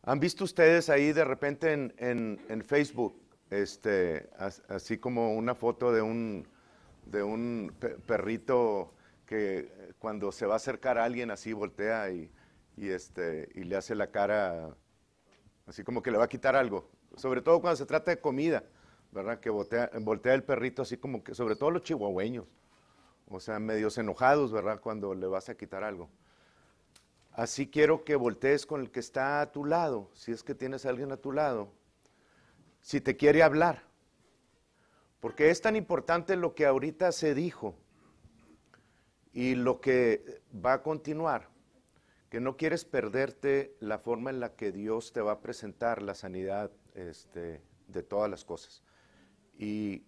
¿Han visto ustedes ahí de repente en Facebook, así como una foto de un perrito que cuando se va a acercar a alguien así voltea y le hace la cara así como que le va a quitar algo? Sobre todo cuando se trata de comida, ¿verdad? Que voltea el perrito así como que, sobre todo los chihuahueños, o sea, medios enojados, ¿verdad? Cuando le vas a quitar algo. Así quiero que voltees con el que está a tu lado, si es que tienes a alguien a tu lado, si te quiere hablar. Porque es tan importante lo que ahorita se dijo y lo que va a continuar, que no quieres perderte la forma en la que Dios te va a presentar la sanidad de todas las cosas. Y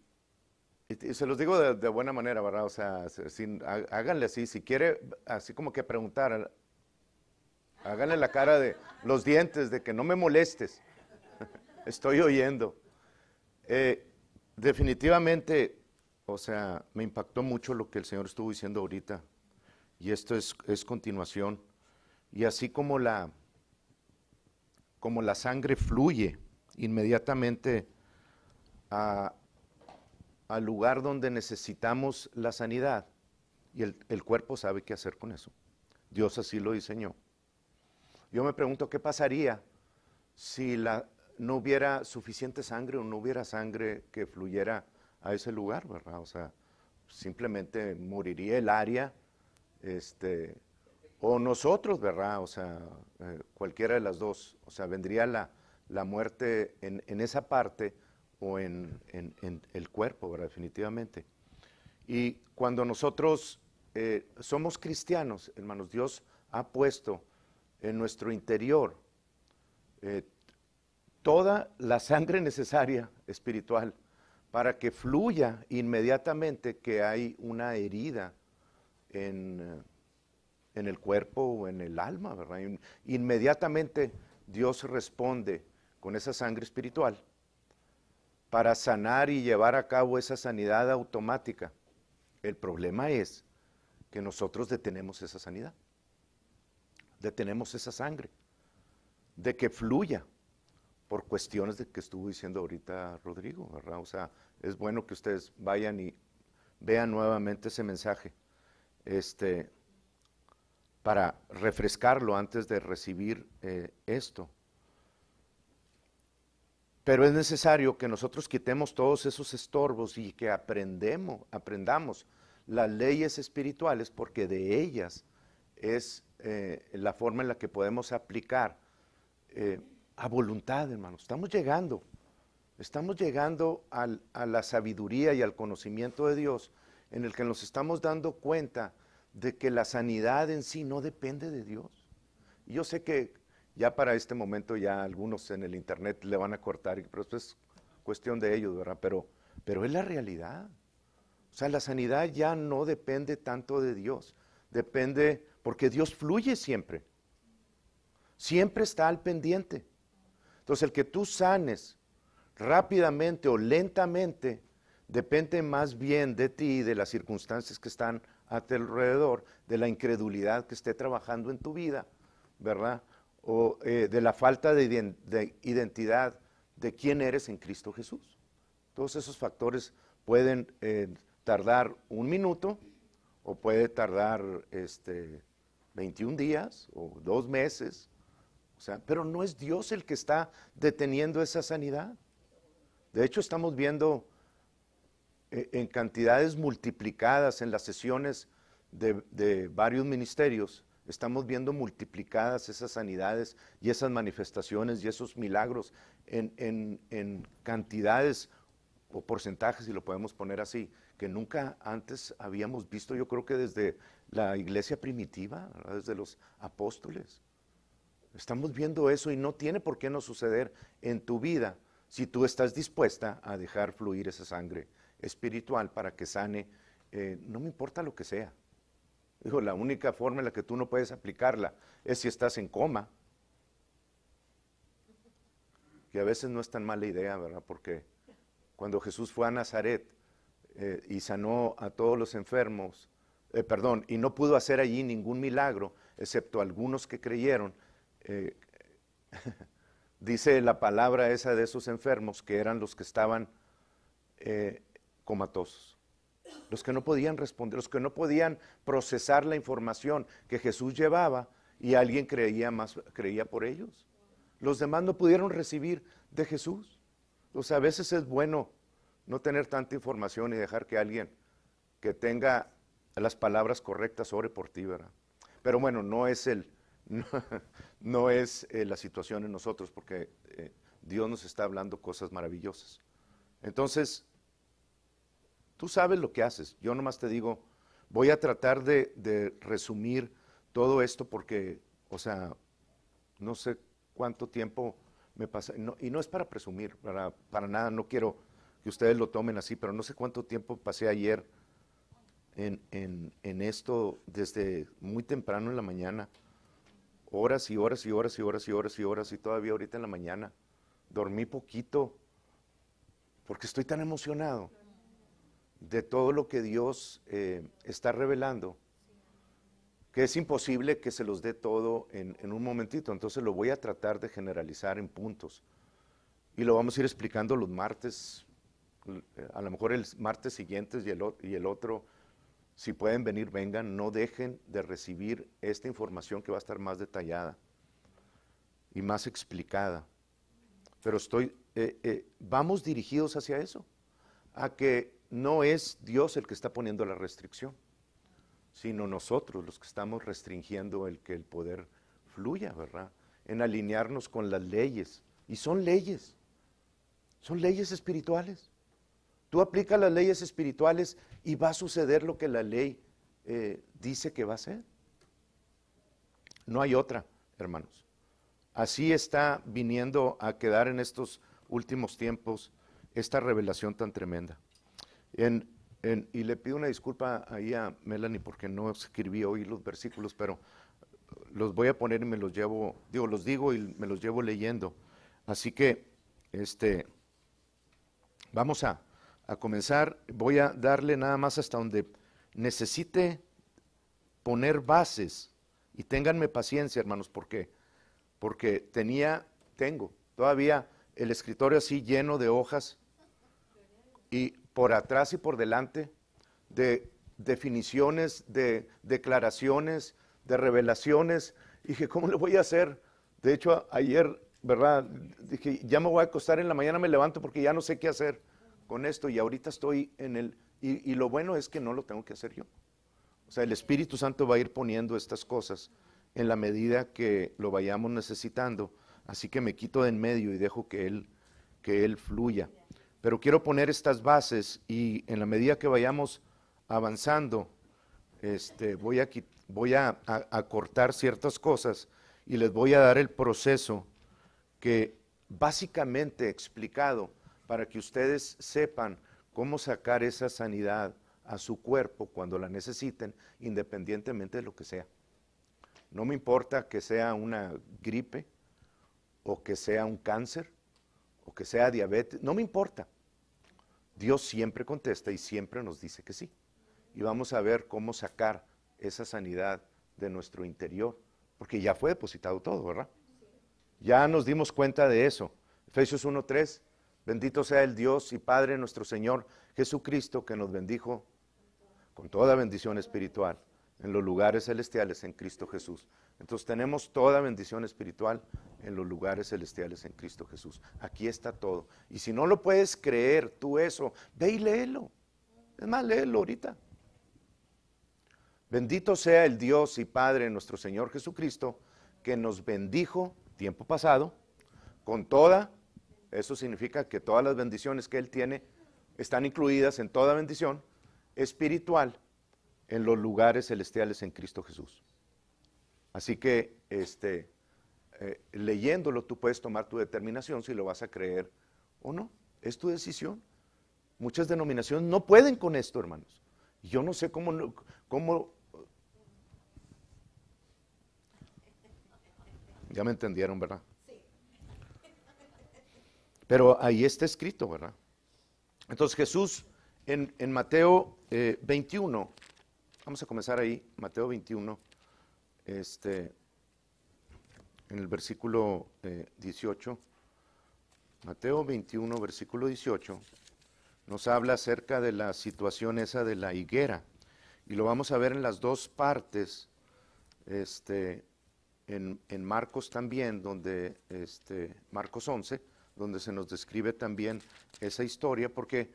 se los digo de buena manera, ¿verdad? O sea, háganle así, si quiere, así como que preguntar, háganle la cara de los dientes, de que no me molestes, estoy oyendo. Definitivamente, o sea, me impactó mucho lo que el Señor estuvo diciendo ahorita, y esto es continuación. Y así como la sangre fluye inmediatamente al lugar donde necesitamos la sanidad, y el cuerpo sabe qué hacer con eso. Dios así lo diseñó. Yo me pregunto qué pasaría si no hubiera suficiente sangre o no hubiera sangre que fluyera a ese lugar, ¿verdad? O sea, simplemente moriría el área, o nosotros, ¿verdad? O sea, cualquiera de las dos. O sea, vendría la muerte en esa parte o en el cuerpo, ¿verdad? Definitivamente. Y cuando nosotros somos cristianos, hermanos, Dios ha puesto en nuestro interior toda la sangre necesaria espiritual para que fluya inmediatamente que hay una herida en el cuerpo o en el alma, ¿verdad? Inmediatamente Dios responde con esa sangre espiritual para sanar y llevar a cabo esa sanidad automática. El problema es que nosotros detenemos esa sanidad, detenemos esa sangre, de que fluya por cuestiones de que estuvo diciendo ahorita Rodrigo, ¿verdad? O sea, es bueno que ustedes vayan y vean nuevamente ese mensaje, para refrescarlo antes de recibir esto. Pero es necesario que nosotros quitemos todos esos estorbos y que aprendamos las leyes espirituales, porque de ellas es la forma en la que podemos aplicar a voluntad, hermanos. Estamos llegando a la sabiduría y al conocimiento de Dios, en el que nos estamos dando cuenta de que la sanidad en sí no depende de Dios. Y yo sé que ya para este momento ya algunos en el internet le van a cortar, pero esto es cuestión de ellos, ¿verdad? Pero es la realidad. O sea, la sanidad ya no depende tanto de Dios, depende, porque Dios fluye siempre, siempre está al pendiente. Entonces el que tú sanes rápidamente o lentamente depende más bien de ti y de las circunstancias que están a tu alrededor, de la incredulidad que esté trabajando en tu vida, ¿verdad? O de la falta de identidad de quién eres en Cristo Jesús. Todos esos factores pueden tardar un minuto o puede tardar 21 días o 2 meses, o sea, pero no es Dios el que está deteniendo esa sanidad. De hecho, estamos viendo en cantidades multiplicadas en las sesiones de varios ministerios, estamos viendo multiplicadas esas sanidades y esas manifestaciones y esos milagros en cantidades o porcentajes, si lo podemos poner así, que nunca antes habíamos visto, yo creo que desde la iglesia primitiva, ¿verdad? Desde los apóstoles. Estamos viendo eso y no tiene por qué no suceder en tu vida si tú estás dispuesta a dejar fluir esa sangre espiritual para que sane, no me importa lo que sea. Digo, la única forma en la que tú no puedes aplicarla es si estás en coma, que a veces no es tan mala idea, ¿verdad? Porque cuando Jesús fue a Nazaret y sanó a todos los enfermos, y no pudo hacer allí ningún milagro, excepto algunos que creyeron, dice la palabra esa de esos enfermos que eran los que estaban comatosos, los que no podían responder, los que no podían procesar la información que Jesús llevaba y alguien creía por ellos. Los demás no pudieron recibir de Jesús. O sea, a veces es bueno no tener tanta información y dejar que alguien que tenga las palabras correctas ore por ti, ¿verdad? Pero bueno, no es la situación en nosotros, porque Dios nos está hablando cosas maravillosas. Entonces, tú sabes lo que haces. Yo nomás te digo, voy a tratar de resumir todo esto porque, o sea, no sé cuánto tiempo me pasa, y no es para presumir, para nada, no quiero que ustedes lo tomen así, pero no sé cuánto tiempo pasé ayer en esto desde muy temprano en la mañana, horas y horas y horas y horas y horas y horas, y todavía ahorita en la mañana. Dormí poquito porque estoy tan emocionado de todo lo que Dios está revelando, que es imposible que se los dé todo en un momentito. Entonces lo voy a tratar de generalizar en puntos y lo vamos a ir explicando los martes, a lo mejor el martes siguiente y el otro. Si pueden venir, vengan. No dejen de recibir esta información que va a estar más detallada y más explicada. Pero vamos dirigidos hacia eso, a que no es Dios el que está poniendo la restricción, sino nosotros los que estamos restringiendo el que el poder fluya, ¿verdad? En alinearnos con las leyes. Y son leyes espirituales. Tú aplicas las leyes espirituales y va a suceder lo que la ley dice que va a ser. No hay otra, hermanos. Así está viniendo a quedar en estos últimos tiempos esta revelación tan tremenda. Y le pido una disculpa ahí a Melanie porque no escribí hoy los versículos, pero los voy a poner y me los llevo, los digo y me los llevo leyendo. Así que vamos a comenzar. Voy a darle nada más hasta donde necesite poner bases, y ténganme paciencia, hermanos, porque tengo todavía el escritorio así lleno de hojas, y por atrás y por delante de definiciones, de declaraciones, de revelaciones. Y dije, ¿cómo le voy a hacer? De hecho, ayer, ¿verdad? Dije, ya me voy a acostar en la mañana, me levanto porque ya no sé qué hacer con esto, y ahorita estoy y lo bueno es que no lo tengo que hacer yo. O sea, el Espíritu Santo va a ir poniendo estas cosas en la medida que lo vayamos necesitando, así que me quito de en medio y dejo que Él fluya. Pero quiero poner estas bases, y en la medida que vayamos avanzando, voy a cortar ciertas cosas y les voy a dar el proceso que básicamente explicado para que ustedes sepan cómo sacar esa sanidad a su cuerpo cuando la necesiten, independientemente de lo que sea. No me importa que sea una gripe, o que sea un cáncer, o que sea diabetes, no me importa. Dios siempre contesta y siempre nos dice que sí. Y vamos a ver cómo sacar esa sanidad de nuestro interior, porque ya fue depositado todo, ¿verdad? Ya nos dimos cuenta de eso. Efesios 1:3, bendito sea el Dios y Padre nuestro Señor Jesucristo, que nos bendijo con toda bendición espiritual en los lugares celestiales en Cristo Jesús. Entonces tenemos toda bendición espiritual en los lugares celestiales en Cristo Jesús. Aquí está todo. Y si no lo puedes creer tú eso, ve y léelo. Es más, léelo ahorita. Bendito sea el Dios y Padre nuestro Señor Jesucristo, que nos bendijo, tiempo pasado, con toda, eso significa que todas las bendiciones que Él tiene están incluidas en toda bendición espiritual en los lugares celestiales en Cristo Jesús. Así que leyéndolo tú puedes tomar tu determinación si lo vas a creer o no. Es tu decisión. Muchas denominaciones no pueden con esto, hermanos. Yo no sé cómo ya me entendieron, ¿verdad? Sí. Pero ahí está escrito, ¿verdad? Entonces Jesús en Mateo 21, vamos a comenzar ahí, Mateo 21, en el versículo 18, Mateo 21, versículo 18, nos habla acerca de la situación esa de la higuera. Y lo vamos a ver en las dos partes, en Marcos también, donde Marcos 11, donde se nos describe también esa historia, porque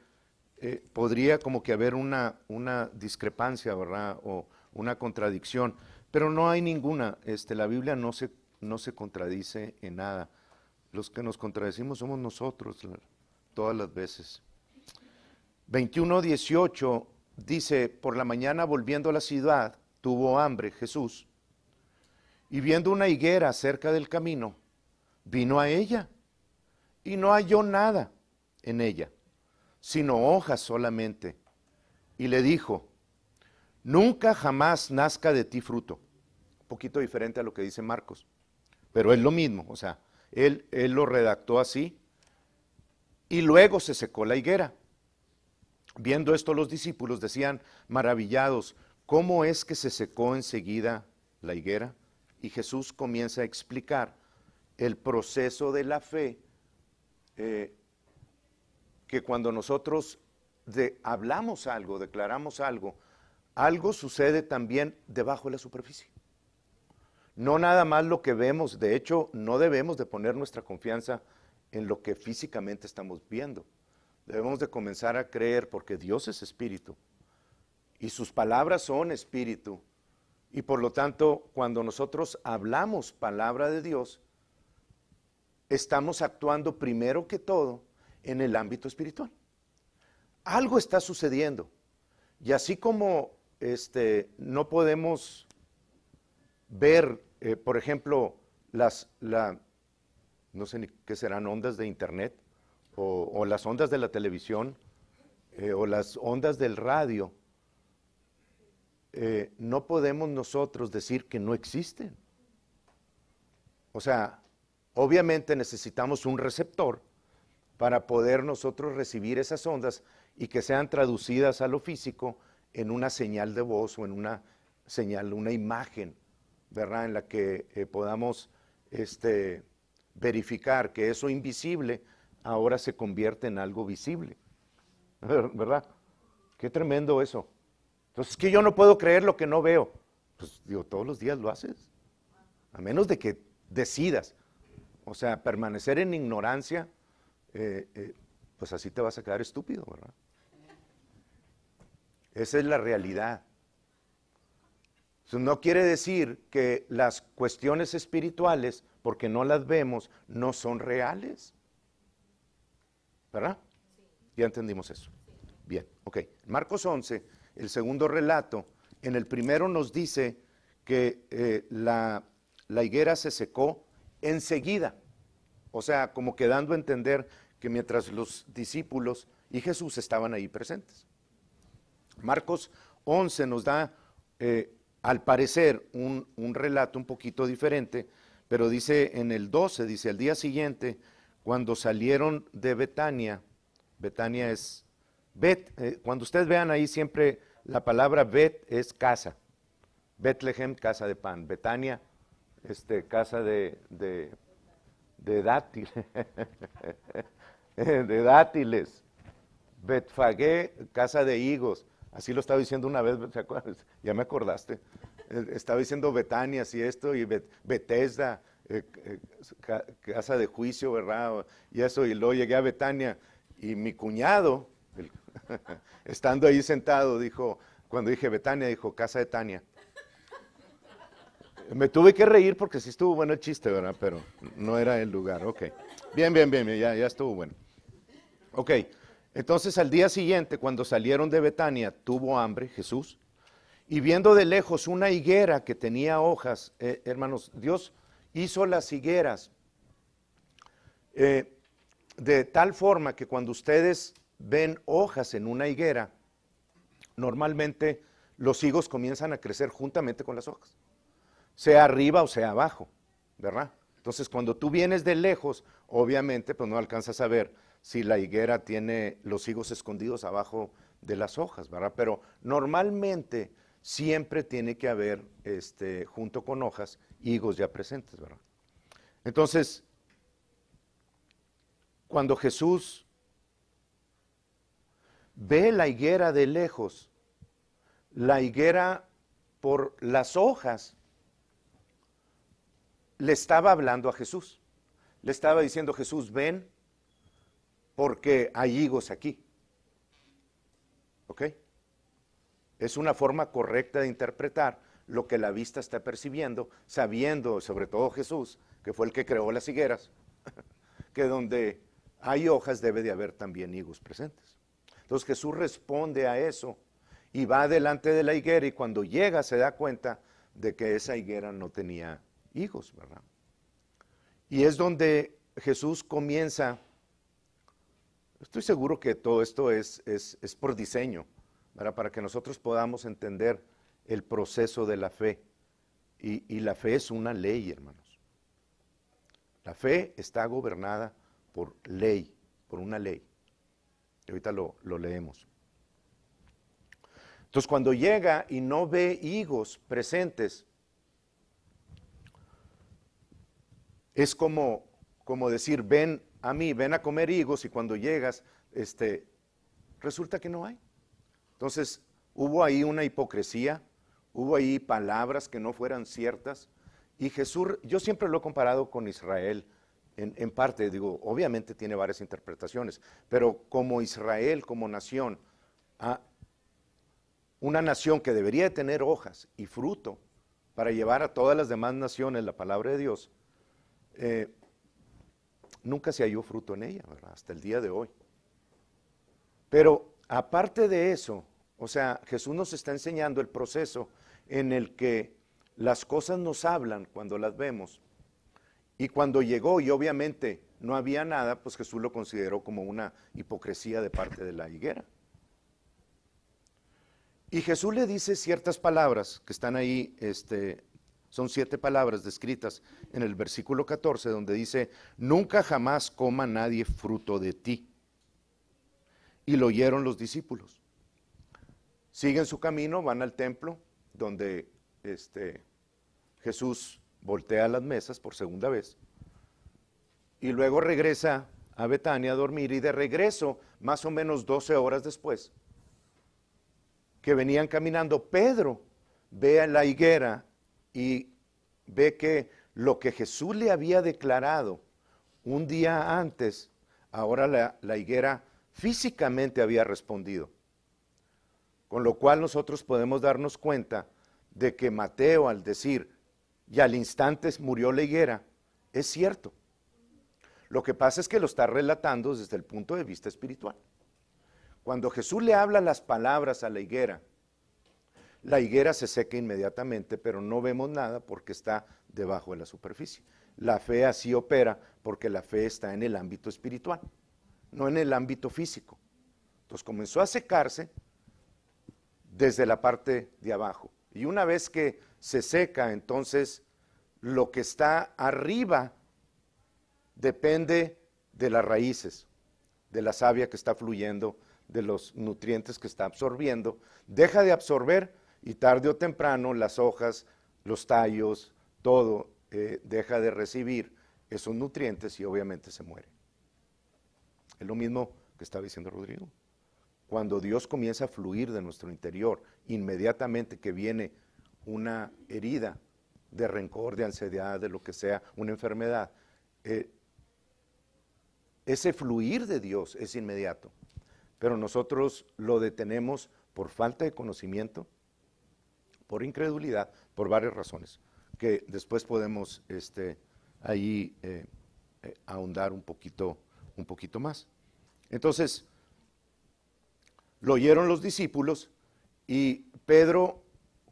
podría como que haber una discrepancia, ¿verdad? O una contradicción, pero no hay ninguna. La Biblia no se contradice en nada. Los que nos contradecimos somos nosotros todas las veces. 21:18 dice, por la mañana volviendo a la ciudad, tuvo hambre Jesús, y viendo una higuera cerca del camino, vino a ella, y no halló nada en ella, sino hojas solamente, y le dijo, nunca jamás nazca de ti fruto. Un poquito diferente a lo que dice Marcos, pero es lo mismo, o sea, él lo redactó así, y luego se secó la higuera. Viendo esto los discípulos decían maravillados, ¿cómo es que se secó enseguida la higuera? Y Jesús comienza a explicar el proceso de la fe, que cuando nosotros hablamos algo, declaramos algo, algo sucede también debajo de la superficie. No nada más lo que vemos, de hecho no debemos de poner nuestra confianza en lo que físicamente estamos viendo. Debemos de comenzar a creer porque Dios es espíritu y sus palabras son espíritu. Y por lo tanto, cuando nosotros hablamos palabra de Dios, estamos actuando primero que todo en el ámbito espiritual. Algo está sucediendo. Y así como no podemos ver, por ejemplo, no sé ni qué serán, ondas de internet, o las ondas de la televisión, o las ondas del radio, no podemos nosotros decir que no existen. O sea, obviamente necesitamos un receptor para poder nosotros recibir esas ondas y que sean traducidas a lo físico en una señal de voz o en una señal, una imagen, ¿verdad? En la que podamos verificar que eso invisible ahora se convierte en algo visible, ¿verdad? Qué tremendo eso. Entonces, es que yo no puedo creer lo que no veo. Pues digo, todos los días lo haces, a menos de que decidas. O sea, permanecer en ignorancia, pues así te vas a quedar estúpido, ¿verdad? Esa es la realidad. Eso no quiere decir que las cuestiones espirituales, porque no las vemos, no son reales. ¿Verdad? Ya entendimos eso. Bien, ok. Marcos 11, el segundo relato, en el primero nos dice que la higuera se secó enseguida. O sea, como que dando a entender que mientras los discípulos y Jesús estaban ahí presentes. Marcos 11 nos da, al parecer, un relato un poquito diferente, pero dice en el 12, dice, al día siguiente, cuando salieron de Betania, Betania es, cuando ustedes vean ahí siempre la palabra Bet es casa, Betlehem, casa de pan, Betania, casa de dátiles, de dátiles, Betfagé, casa de higos, así lo estaba diciendo una vez, ¿te acuerdas? Ya me acordaste, estaba diciendo Betania, así esto, y Betesda, casa de juicio, ¿verdad? Y eso, y luego llegué a Betania, y mi cuñado, estando ahí sentado, dijo, cuando dije Betania, dijo, casa de Tania. Me tuve que reír porque sí estuvo bueno el chiste, ¿verdad? Pero no era el lugar, ok. Bien, ya estuvo bueno. Ok, entonces al día siguiente, cuando salieron de Betania, tuvo hambre Jesús, y viendo de lejos una higuera que tenía hojas, hermanos, Dios hizo las higueras de tal forma que cuando ustedes ven hojas en una higuera, normalmente los higos comienzan a crecer juntamente con las hojas, sea arriba o sea abajo, ¿verdad? Entonces cuando tú vienes de lejos, obviamente pues no alcanzas a ver si la higuera tiene los higos escondidos abajo de las hojas, ¿verdad? Pero normalmente siempre tiene que haber, junto con hojas, higos ya presentes, ¿verdad? Entonces, cuando Jesús ve la higuera de lejos, la higuera por las hojas, le estaba hablando a Jesús. Le estaba diciendo, Jesús, ven, porque hay higos aquí. ¿Ok? Es una forma correcta de interpretar lo que la vista está percibiendo, sabiendo, sobre todo Jesús, que fue el que creó las higueras, que donde hay hojas debe de haber también higos presentes. Entonces Jesús responde a eso y va delante de la higuera, y cuando llega se da cuenta de que esa higuera no tenía higos, ¿verdad? Y es donde Jesús comienza. Estoy seguro que todo esto es por diseño, ¿verdad? Para que nosotros podamos entender el proceso de la fe. Y la fe es una ley, hermanos. La fe está gobernada por ley, por una ley. Y ahorita lo leemos. Entonces, cuando llega y no ve higos presentes, es como decir, ven a mí, ven a comer higos, y cuando llegas, resulta que no hay. Entonces, hubo ahí una hipocresía, hubo ahí palabras que no fueran ciertas, y Jesús, yo siempre lo he comparado con Israel, en parte, digo, obviamente tiene varias interpretaciones, pero como Israel, como nación, una nación que debería tener hojas y fruto para llevar a todas las demás naciones la palabra de Dios, nunca se halló fruto en ella, ¿verdad? Hasta el día de hoy. Pero aparte de eso, o sea, Jesús nos está enseñando el proceso en el que las cosas nos hablan cuando las vemos. Y cuando llegó y obviamente no había nada, pues Jesús lo consideró como una hipocresía de parte de la higuera. Y Jesús le dice ciertas palabras que están ahí, son 7 palabras descritas en el versículo 14, donde dice, nunca jamás coma nadie fruto de ti. Y lo oyeron los discípulos. Siguen su camino, van al templo, donde Jesús voltea las mesas por segunda vez. Y luego regresa a Betania a dormir, y de regreso, más o menos 12 horas después, que venían caminando, Pedro ve a la higuera y ve que lo que Jesús le había declarado un día antes, ahora la higuera físicamente había respondido. Con lo cual nosotros podemos darnos cuenta de que Mateo, al decir, y al instante murió la higuera, es cierto. Lo que pasa es que lo está relatando desde el punto de vista espiritual. Cuando Jesús le habla las palabras a la higuera se seca inmediatamente, pero no vemos nada porque está debajo de la superficie. La fe así opera porque la fe está en el ámbito espiritual, no en el ámbito físico. Entonces comenzó a secarse desde la parte de abajo. Y una vez que se seca, entonces lo que está arriba depende de las raíces, de la savia que está fluyendo, de los nutrientes que está absorbiendo. Deja de absorber y tarde o temprano las hojas, los tallos, todo deja de recibir esos nutrientes y obviamente se muere. Es lo mismo que estaba diciendo Rodrigo. Cuando Dios comienza a fluir de nuestro interior, inmediatamente que viene una herida de rencor, de ansiedad, de lo que sea, una enfermedad, ese fluir de Dios es inmediato. Pero nosotros lo detenemos por falta de conocimiento, por incredulidad, por varias razones, que después podemos ahí ahondar un poquito más. Entonces, lo oyeron los discípulos y Pedro,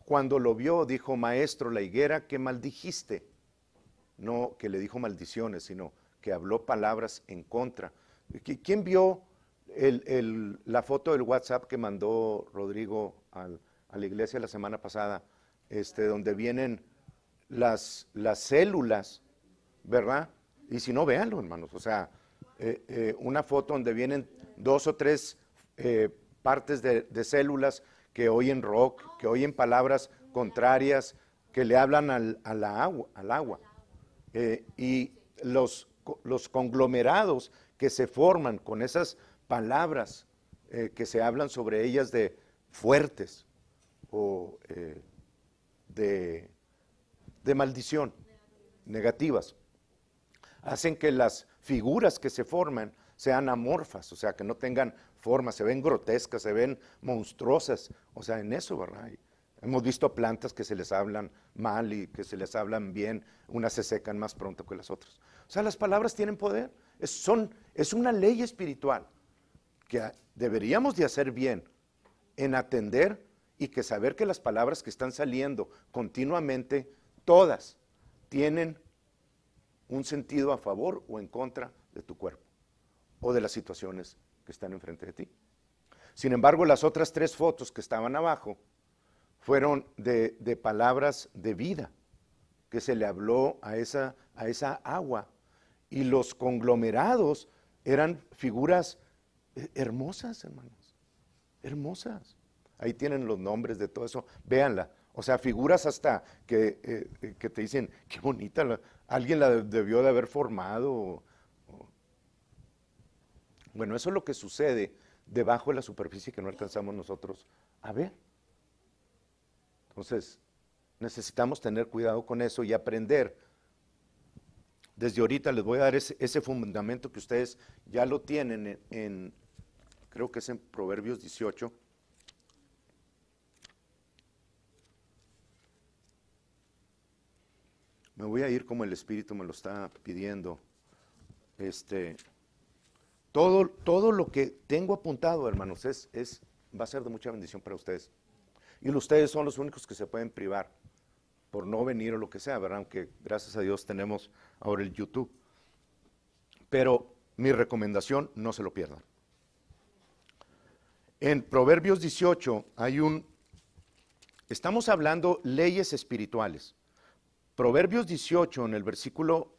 cuando lo vio, dijo, maestro, la higuera que maldijiste, no que le dijo maldiciones, sino que habló palabras en contra. ¿Quién vio la foto del WhatsApp que mandó Rodrigo a la iglesia la semana pasada, donde vienen las células, ¿verdad? Y si no, véanlo, hermanos, o sea, una foto donde vienen 2 o 3 partes de células que oyen rock, que oyen palabras contrarias, que le hablan al agua. Y los conglomerados que se forman con esas palabras que se hablan sobre ellas de fuertes o de maldición, negativas, hacen que las figuras que se forman sean amorfas, o sea, que no tengan forma, se ven grotescas, se ven monstruosas, o sea, en eso, ¿verdad? Hemos visto plantas que se les hablan mal y que se les hablan bien, unas se secan más pronto que las otras. O sea, las palabras tienen poder, es una ley espiritual que deberíamos de hacer bien en atender y que saber que las palabras que están saliendo continuamente, todas tienen un sentido a favor o en contra de tu cuerpo o de las situaciones que están enfrente de ti. Sin embargo, las otras 3 fotos que estaban abajo fueron de palabras de vida que se le habló a esa agua, y los conglomerados eran figuras hermosas, hermanos, hermosas. Ahí tienen los nombres de todo eso, véanla. O sea, figuras hasta que te dicen, qué bonita, alguien la debió de haber formado. Bueno, eso es lo que sucede debajo de la superficie que no alcanzamos nosotros a ver. Entonces, necesitamos tener cuidado con eso y aprender. Desde ahorita les voy a dar ese fundamento que ustedes ya lo tienen creo que es en Proverbios 18. Me voy a ir como el Espíritu me lo está pidiendo. Todo lo que tengo apuntado, hermanos, va a ser de mucha bendición para ustedes. Y ustedes son los únicos que se pueden privar por no venir o lo que sea, ¿verdad? Aunque gracias a Dios tenemos ahora el YouTube. Pero mi recomendación, no se lo pierdan. En Proverbios 18 estamos hablando leyes espirituales. Proverbios 18 en el versículo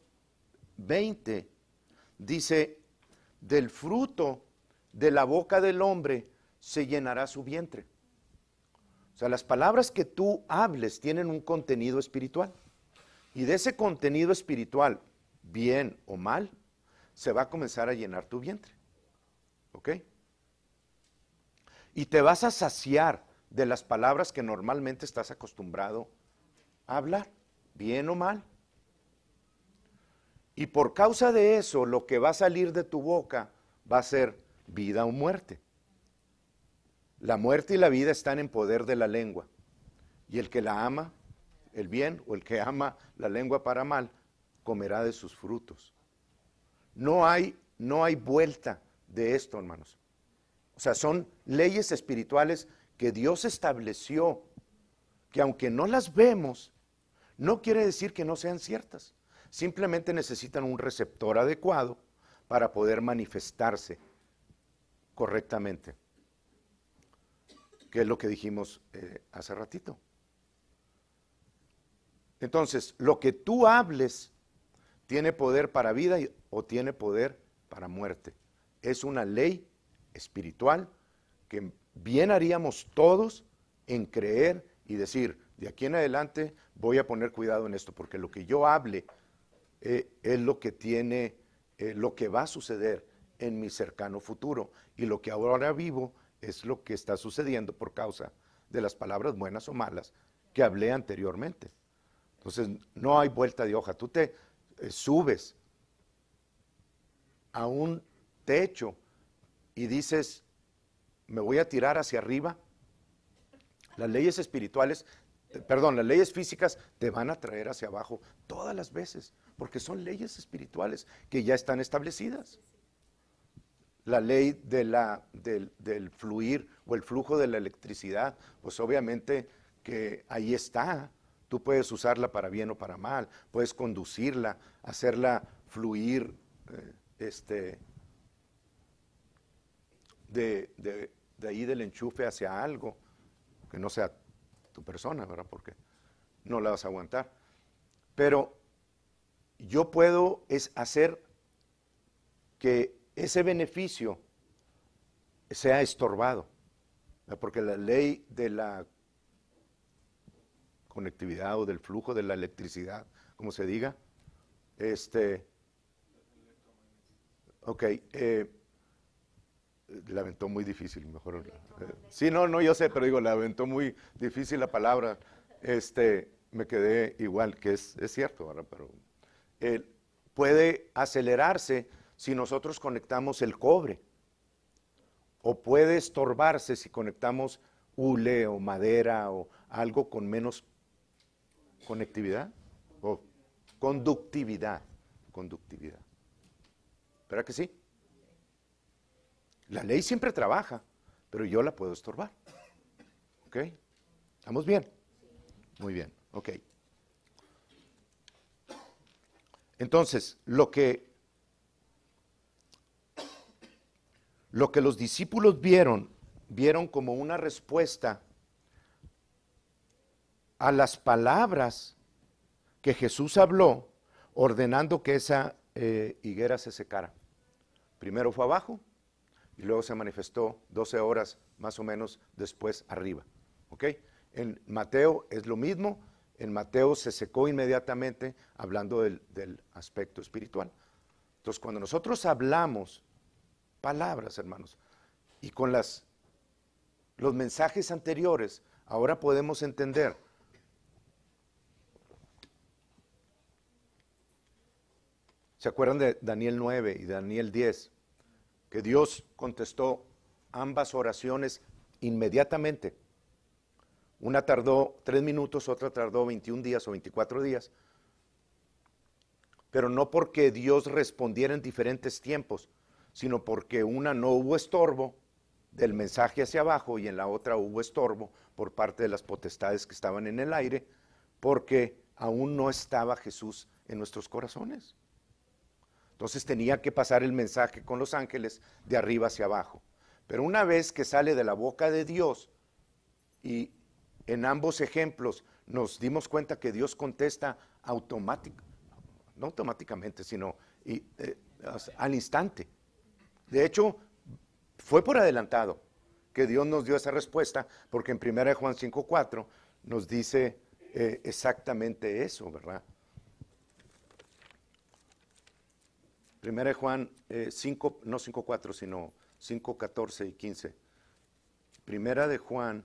20 dice, del fruto de la boca del hombre se llenará su vientre. O sea, las palabras que tú hables tienen un contenido espiritual. Y de ese contenido espiritual, bien o mal, se va a comenzar a llenar tu vientre. ¿Ok? Y te vas a saciar de las palabras que normalmente estás acostumbrado a hablar, bien o mal. Y por causa de eso, lo que va a salir de tu boca va a ser vida o muerte. La muerte y la vida están en poder de la lengua. Y el que la ama, el bien, o el que ama la lengua para mal, comerá de sus frutos. No hay vuelta de esto, hermanos. O sea, son leyes espirituales que Dios estableció, que aunque no las vemos, no quiere decir que no sean ciertas. Simplemente necesitan un receptor adecuado para poder manifestarse correctamente, que es lo que dijimos hace ratito. Entonces, lo que tú hables tiene poder para vida o tiene poder para muerte. Es una ley espiritual que bien haríamos todos en creer y decir, de aquí en adelante voy a poner cuidado en esto, porque lo que yo hable es lo que tiene, lo que va a suceder en mi cercano futuro, y lo que ahora vivo es lo que está sucediendo por causa de las palabras buenas o malas que hablé anteriormente. Entonces, no hay vuelta de hoja. Tú te subes a un techo y dices, me voy a tirar hacia arriba. Las leyes espirituales, las leyes físicas te van a traer hacia abajo todas las veces, porque son leyes espirituales que ya están establecidas. La ley del fluir o el flujo de la electricidad, pues obviamente que ahí está. Tú puedes usarla para bien o para mal, puedes conducirla, hacerla fluir de ahí del enchufe hacia algo, que no sea tu persona, ¿verdad? Porque no la vas a aguantar. Pero yo puedo hacer que ese beneficio sea estorbado, ¿verdad? Porque la ley de la conectividad o del flujo de la electricidad, como se diga, Ok, la aventó muy difícil, mejor. Sí, no, yo sé, pero digo, la aventó muy difícil la palabra. Me quedé igual, que es cierto, ¿verdad? Pero eh, puede acelerarse si nosotros conectamos el cobre, o puede estorbarse si conectamos hule o madera o algo con menos conectividad o conductividad. Conductividad. ¿Verdad que sí? La ley siempre trabaja, pero yo la puedo estorbar. ¿Ok? ¿Estamos bien? Muy bien, ok. Entonces, lo que los discípulos vieron como una respuesta a las palabras que Jesús habló, ordenando que esa higuera se secara. Primero fue abajo y luego se manifestó 12 horas más o menos después arriba. ¿Ok? En Mateo es lo mismo. En Mateo se secó inmediatamente, hablando del aspecto espiritual. Entonces, cuando nosotros hablamos palabras, hermanos, y con los mensajes anteriores, ahora podemos entender. ¿Se acuerdan de Daniel 9 y Daniel 10? Que Dios contestó ambas oraciones inmediatamente. Una tardó 3 minutos, otra tardó 21 días o 24 días. Pero no porque Dios respondiera en diferentes tiempos, sino porque una no hubo estorbo del mensaje hacia abajo y en la otra hubo estorbo por parte de las potestades que estaban en el aire, porque aún no estaba Jesús en nuestros corazones. Entonces tenía que pasar el mensaje con los ángeles de arriba hacia abajo. Pero una vez que sale de la boca de Dios, y en ambos ejemplos nos dimos cuenta que Dios contesta no automáticamente, sino al instante. De hecho, fue por adelantado que Dios nos dio esa respuesta, porque en 1 Juan 5:4 nos dice exactamente eso, ¿verdad? 1 Juan 5, no 5:4, sino 5:14 y 15. Primera de Juan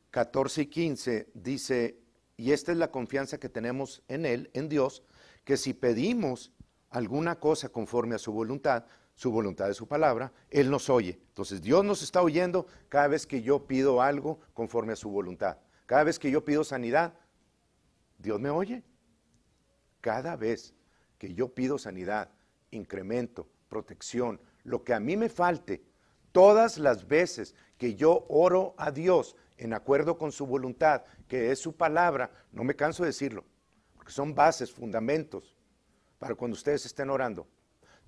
14 y 15 dice, y esta es la confianza que tenemos en Él, en Dios, que si pedimos alguna cosa conforme a su voluntad es su palabra, Él nos oye. Entonces Dios nos está oyendo cada vez que yo pido algo conforme a su voluntad. Cada vez que yo pido sanidad, Dios me oye. Cada vez que yo pido sanidad, incremento, protección, lo que a mí me falte, todas las veces que yo oro a Dios en acuerdo con su voluntad, que es su palabra, no me canso de decirlo, porque son bases, fundamentos, para cuando ustedes estén orando.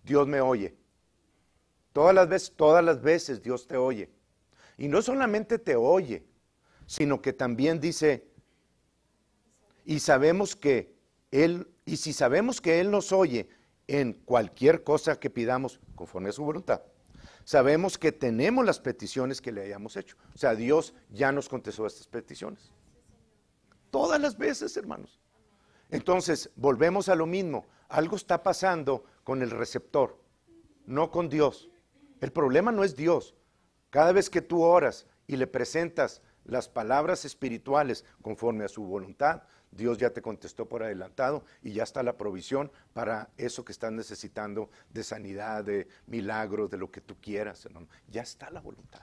Dios me oye. Todas las veces Dios te oye. Y no solamente te oye, sino que también dice, y sabemos que Él, y si sabemos que Él nos oye en cualquier cosa que pidamos conforme a su voluntad, sabemos que tenemos las peticiones que le hayamos hecho. O sea, Dios ya nos contestó estas peticiones. Todas las veces, hermanos. Entonces, volvemos a lo mismo. Algo está pasando con el receptor, no con Dios. El problema no es Dios. Cada vez que tú oras y le presentas las palabras espirituales conforme a su voluntad, Dios ya te contestó por adelantado y ya está la provisión para eso que estás necesitando de sanidad, de milagros, de lo que tú quieras, hermano. Ya está la voluntad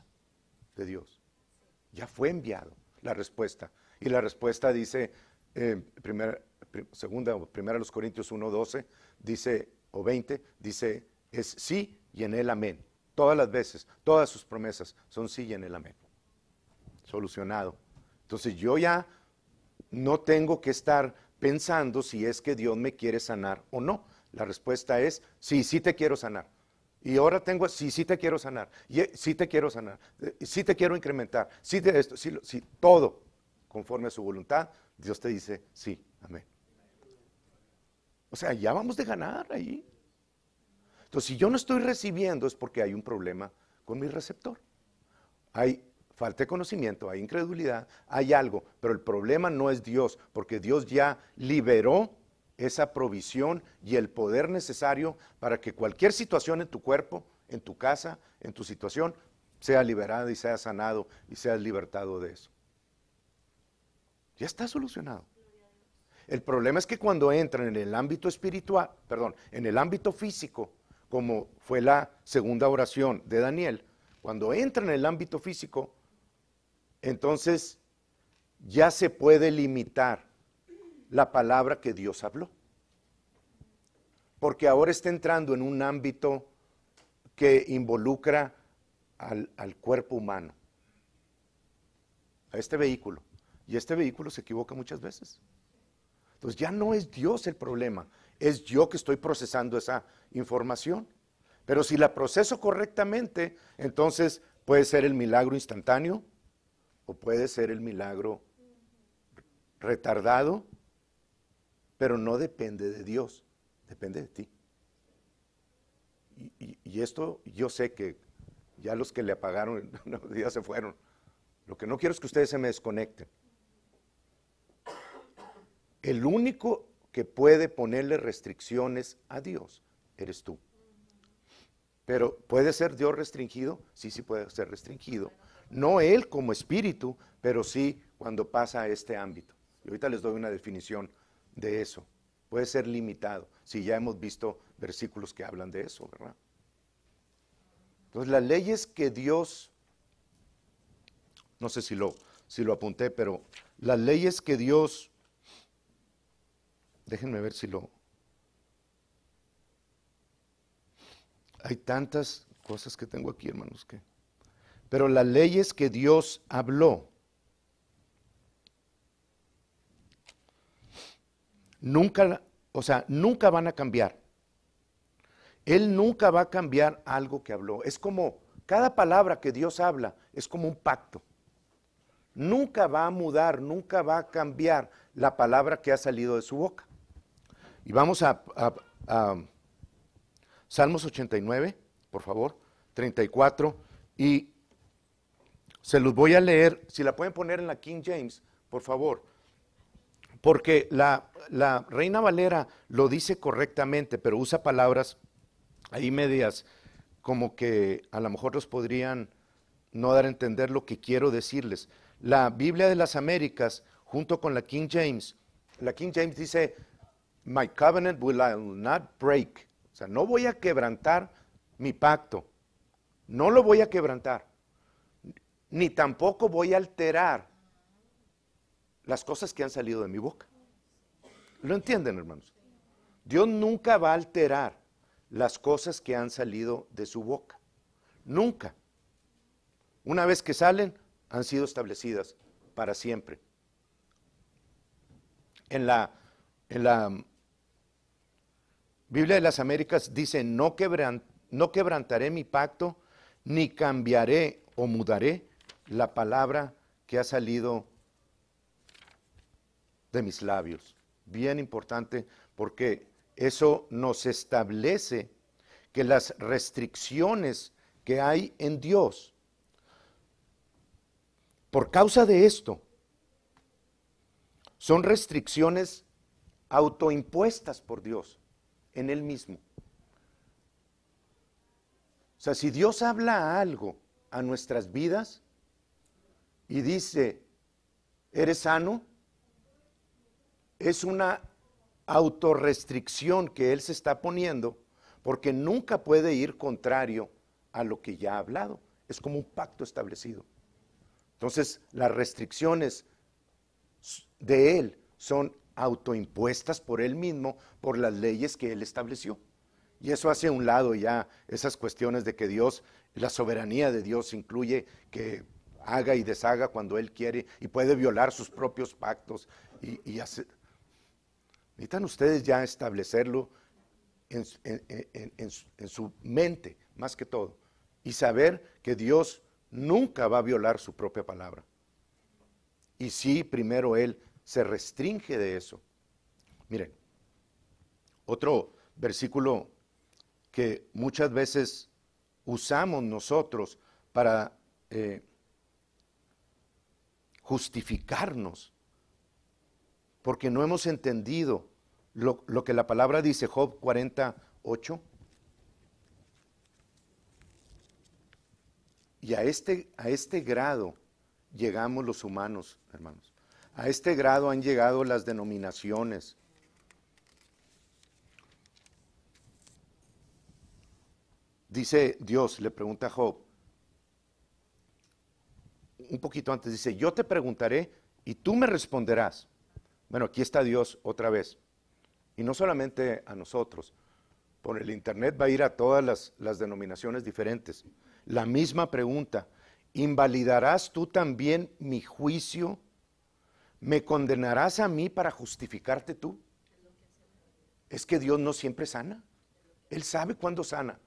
de Dios. Ya fue enviado la respuesta. Y la respuesta dice, primera a los Corintios 1:12, dice, o 20, dice, es sí y en él amén. Todas las veces, todas sus promesas son sí y en el amén. Solucionado. Entonces yo ya no tengo que estar pensando si es que Dios me quiere sanar o no. La respuesta es sí, sí te quiero sanar. Y ahora tengo, sí, sí te quiero sanar. Y, sí te quiero sanar. Sí te quiero incrementar. Sí, esto, sí, sí, todo conforme a su voluntad. Dios te dice sí, amén. O sea, ya vamos de ganar ahí. Entonces, si yo no estoy recibiendo es porque hay un problema con mi receptor. Hay falta de conocimiento, hay incredulidad, hay algo, pero el problema no es Dios, porque Dios ya liberó esa provisión y el poder necesario para que cualquier situación en tu cuerpo, en tu casa, en tu situación, sea liberada y sea sanado y seas libertado de eso. Ya está solucionado. El problema es que cuando entran en el ámbito espiritual, perdón, en el ámbito físico, como fue la segunda oración de Daniel, cuando entra en el ámbito físico, entonces ya se puede limitar la palabra que Dios habló. Porque ahora está entrando en un ámbito que involucra al cuerpo humano, a este vehículo. Y este vehículo se equivoca muchas veces. Entonces ya no es Dios el problema, es yo que estoy procesando esa información. Pero si la proceso correctamente, entonces puede ser el milagro instantáneo o puede ser el milagro retardado, pero no depende de Dios, depende de ti. Y esto yo sé que ya los que le apagaron ya se fueron. Lo que no quiero es que ustedes se me desconecten. El único que puede ponerle restricciones a Dios eres tú. Pero ¿puede ser Dios restringido? Sí, sí puede ser restringido. No Él como espíritu, pero sí cuando pasa a este ámbito. Y ahorita les doy una definición de eso. Puede ser limitado. Si ya hemos visto versículos que hablan de eso, ¿verdad? Entonces las leyes que Dios, no sé si lo apunté, pero las leyes que Dios, déjenme ver si lo... Hay tantas cosas que tengo aquí, hermanos, que... Pero las leyes que Dios habló, nunca van a cambiar. Él nunca va a cambiar algo que habló. Es como, cada palabra que Dios habla es como un pacto. Nunca va a mudar, nunca va a cambiar la palabra que ha salido de su boca. Y vamos a Salmos 89, por favor, 34, y se los voy a leer, si la pueden poner en la King James, por favor, porque la Reina Valera lo dice correctamente, pero usa palabras ahí medias, como que a lo mejor los podrían no dar a entender lo que quiero decirles. La Biblia de las Américas, junto con la King James dice, my covenant will I not break. O sea, no voy a quebrantar mi pacto, no lo voy a quebrantar, ni tampoco voy a alterar las cosas que han salido de mi boca. ¿Lo entienden, hermanos? Dios nunca va a alterar las cosas que han salido de su boca. Nunca. Una vez que salen, han sido establecidas para siempre. En la Biblia de las Américas dice, no quebrantaré mi pacto, ni cambiaré o mudaré la palabra que ha salido de mis labios. Bien importante, porque eso nos establece que las restricciones que hay en Dios, por causa de esto, son restricciones autoimpuestas por Dios en Él mismo. O sea, si Dios habla algo a nuestras vidas y dice, ¿eres sano? Es una autorrestricción que Él se está poniendo porque nunca puede ir contrario a lo que ya ha hablado. Es como un pacto establecido. Entonces, las restricciones de Él son autoimpuestas por Él mismo, por las leyes que Él estableció. Y eso hace a un lado ya esas cuestiones de que Dios, la soberanía de Dios incluye que haga y deshaga cuando Él quiere y puede violar sus propios pactos y hacer. Necesitan ustedes ya establecerlo en su mente, más que todo, y saber que Dios nunca va a violar su propia palabra. Y sí, primero Él se restringe de eso. Miren, otro versículo que muchas veces usamos nosotros para justificarnos, porque no hemos entendido lo que la palabra dice, Job 48. Y a este grado llegamos los humanos, hermanos. A este grado han llegado las denominaciones. Dice Dios, le pregunta a Job, un poquito antes, dice, yo te preguntaré y tú me responderás. Bueno, aquí está Dios otra vez. Y no solamente a nosotros. Por el internet va a ir a todas las denominaciones diferentes. La misma pregunta, ¿invalidarás tú también mi juicio? ¿Me condenarás a mí para justificarte tú? Es que Dios no siempre sana. Él sabe cuándo sana.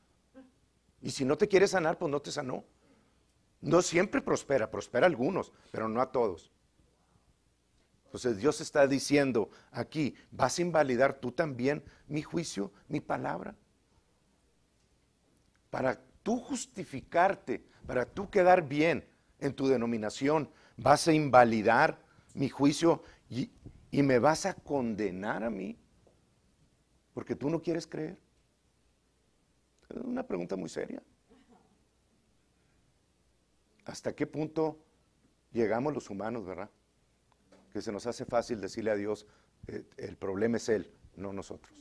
Y si no te quiere sanar, pues no te sanó. No siempre prospera, prospera a algunos, pero no a todos. Entonces Dios está diciendo aquí, ¿vas a invalidar tú también mi juicio, mi palabra? Para tú justificarte, para tú quedar bien en tu denominación, ¿vas a invalidar mi juicio y me vas a condenar a mí? Porque tú no quieres creer. Es una pregunta muy seria. ¿Hasta qué punto llegamos los humanos, verdad? Que se nos hace fácil decirle a Dios, el problema es Él, no nosotros.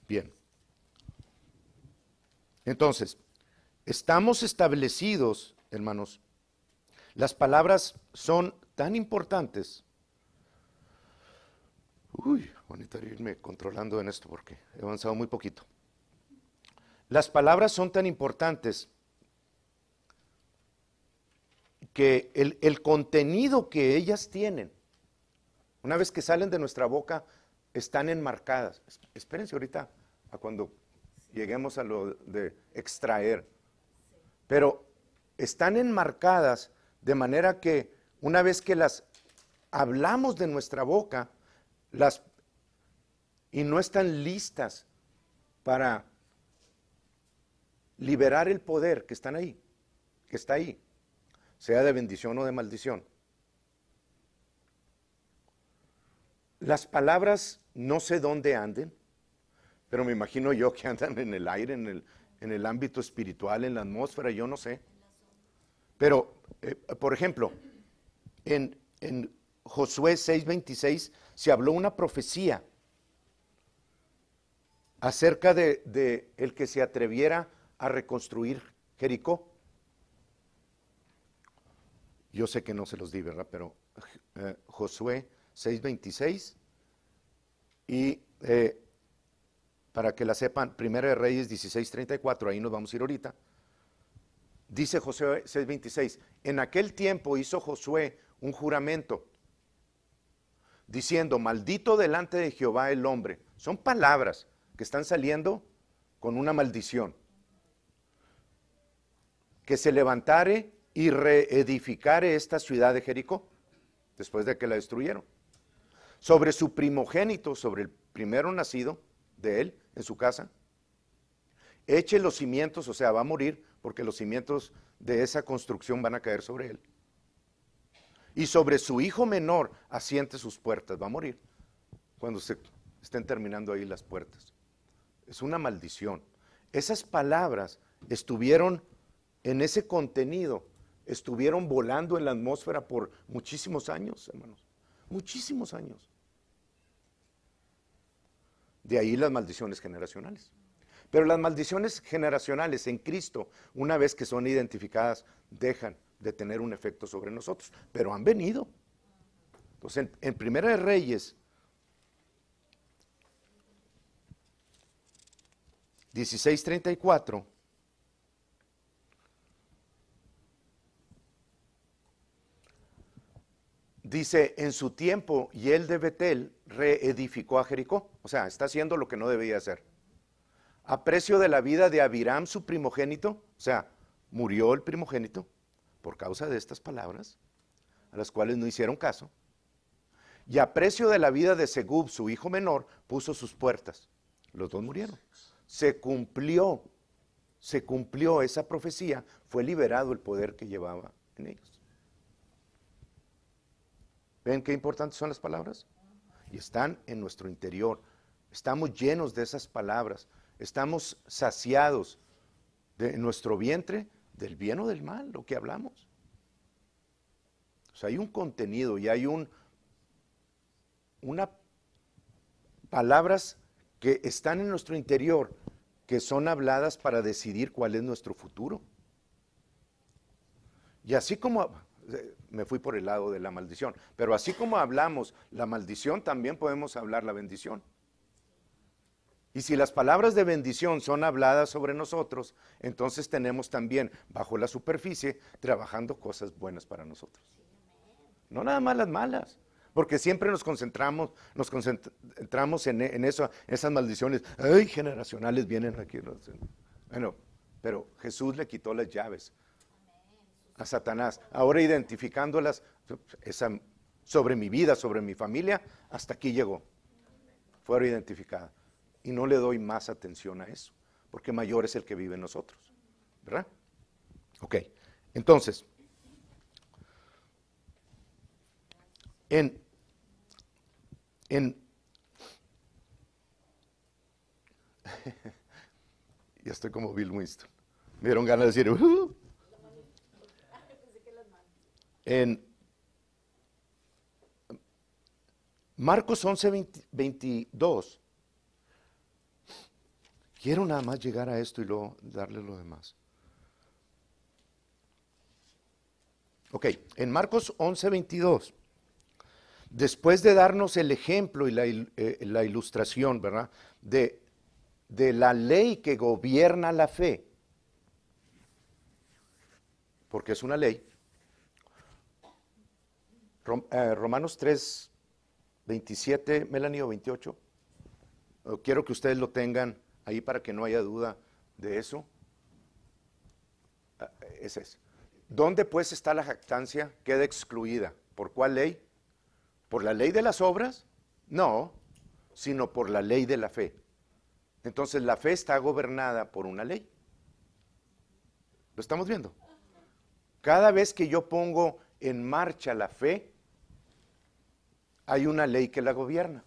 Bien. Entonces, estamos establecidos, hermanos, las palabras son tan importantes. Voy a necesitar irme controlando en esto porque he avanzado muy poquito. Las palabras son tan importantes que el contenido que ellas tienen, una vez que salen de nuestra boca, están enmarcadas. Espérense ahorita a cuando lleguemos a lo de extraer. Pero están enmarcadas de manera que una vez que las hablamos de nuestra boca, y no están listas para liberar el poder que están ahí, que está ahí, sea de bendición o de maldición. Las palabras no sé dónde anden, pero me imagino yo que andan en el aire, en el ámbito espiritual, en la atmósfera, yo no sé. Pero, por ejemplo, en Josué 6:26 se habló una profecía acerca de el que se atreviera a reconstruir Jericó. Yo sé que no se los di, ¿verdad? Pero Josué 6:26 y para que la sepan, Primera de Reyes 16:34, ahí nos vamos a ir ahorita. Dice Josué 6:26, en aquel tiempo hizo Josué un juramento diciendo, maldito delante de Jehová el hombre. Son palabras que están saliendo con una maldición. Que se levantare y reedificare esta ciudad de Jericó, después de que la destruyeron. Sobre su primogénito, sobre el primero nacido de él, en su casa, eche los cimientos, o sea, va a morir, porque los cimientos de esa construcción van a caer sobre él. Y sobre su hijo menor asiente sus puertas, va a morir, cuando se estén terminando ahí las puertas. Es una maldición. Esas palabras estuvieron en ese contenido, estuvieron volando en la atmósfera por muchísimos años, hermanos, muchísimos años. De ahí las maldiciones generacionales. Pero las maldiciones generacionales en Cristo, una vez que son identificadas, dejan de tener un efecto sobre nosotros, pero han venido. Entonces, en Primera de Reyes 16:34, dice, en su tiempo, y él de Betel reedificó a Jericó. O sea, está haciendo lo que no debía hacer. A precio de la vida de Abiram, su primogénito, o sea, murió el primogénito por causa de estas palabras, a las cuales no hicieron caso. Y a precio de la vida de Segub, su hijo menor, puso sus puertas. Los dos murieron. Se cumplió esa profecía, fue liberado el poder que llevaba en ellos. ¿Ven qué importantes son las palabras? Y están en nuestro interior. Estamos llenos de esas palabras. Estamos saciados de nuestro vientre, del bien o del mal, lo que hablamos. O sea, hay un contenido y hay una palabras que están en nuestro interior, que son habladas para decidir cuál es nuestro futuro. Y así como, me fui por el lado de la maldición, pero así como hablamos la maldición, también podemos hablar la bendición. Y si las palabras de bendición son habladas sobre nosotros, entonces tenemos también, bajo la superficie, trabajando cosas buenas para nosotros. No nada más las malas. Porque siempre nos concentramos en eso, esas maldiciones. ¡Ay, generacionales vienen aquí! Bueno, pero Jesús le quitó las llaves a Satanás. Ahora identificándolas sobre mi vida, sobre mi familia, hasta aquí llegó. Fueron identificadas. Y no le doy más atención a eso, porque mayor es el que vive en nosotros. ¿Verdad? Ok, entonces, ya estoy como Bill Winston. Me dieron ganas de decir, En Marcos 11:22. Quiero nada más llegar a esto y luego darle lo demás. Ok, en Marcos 11:22. Después de darnos el ejemplo y la ilustración, ¿verdad? De la ley que gobierna la fe, porque es una ley. Romanos 3:27, Melanie, o 28. Quiero que ustedes lo tengan ahí para que no haya duda de eso. Ese es. ¿Dónde pues está la jactancia? Queda excluida. ¿Por cuál ley? ¿Por la ley de las obras? No, sino por la ley de la fe. Entonces la fe está gobernada por una ley. ¿Lo estamos viendo? Cada vez que yo pongo en marcha la fe, hay una ley que la gobierna.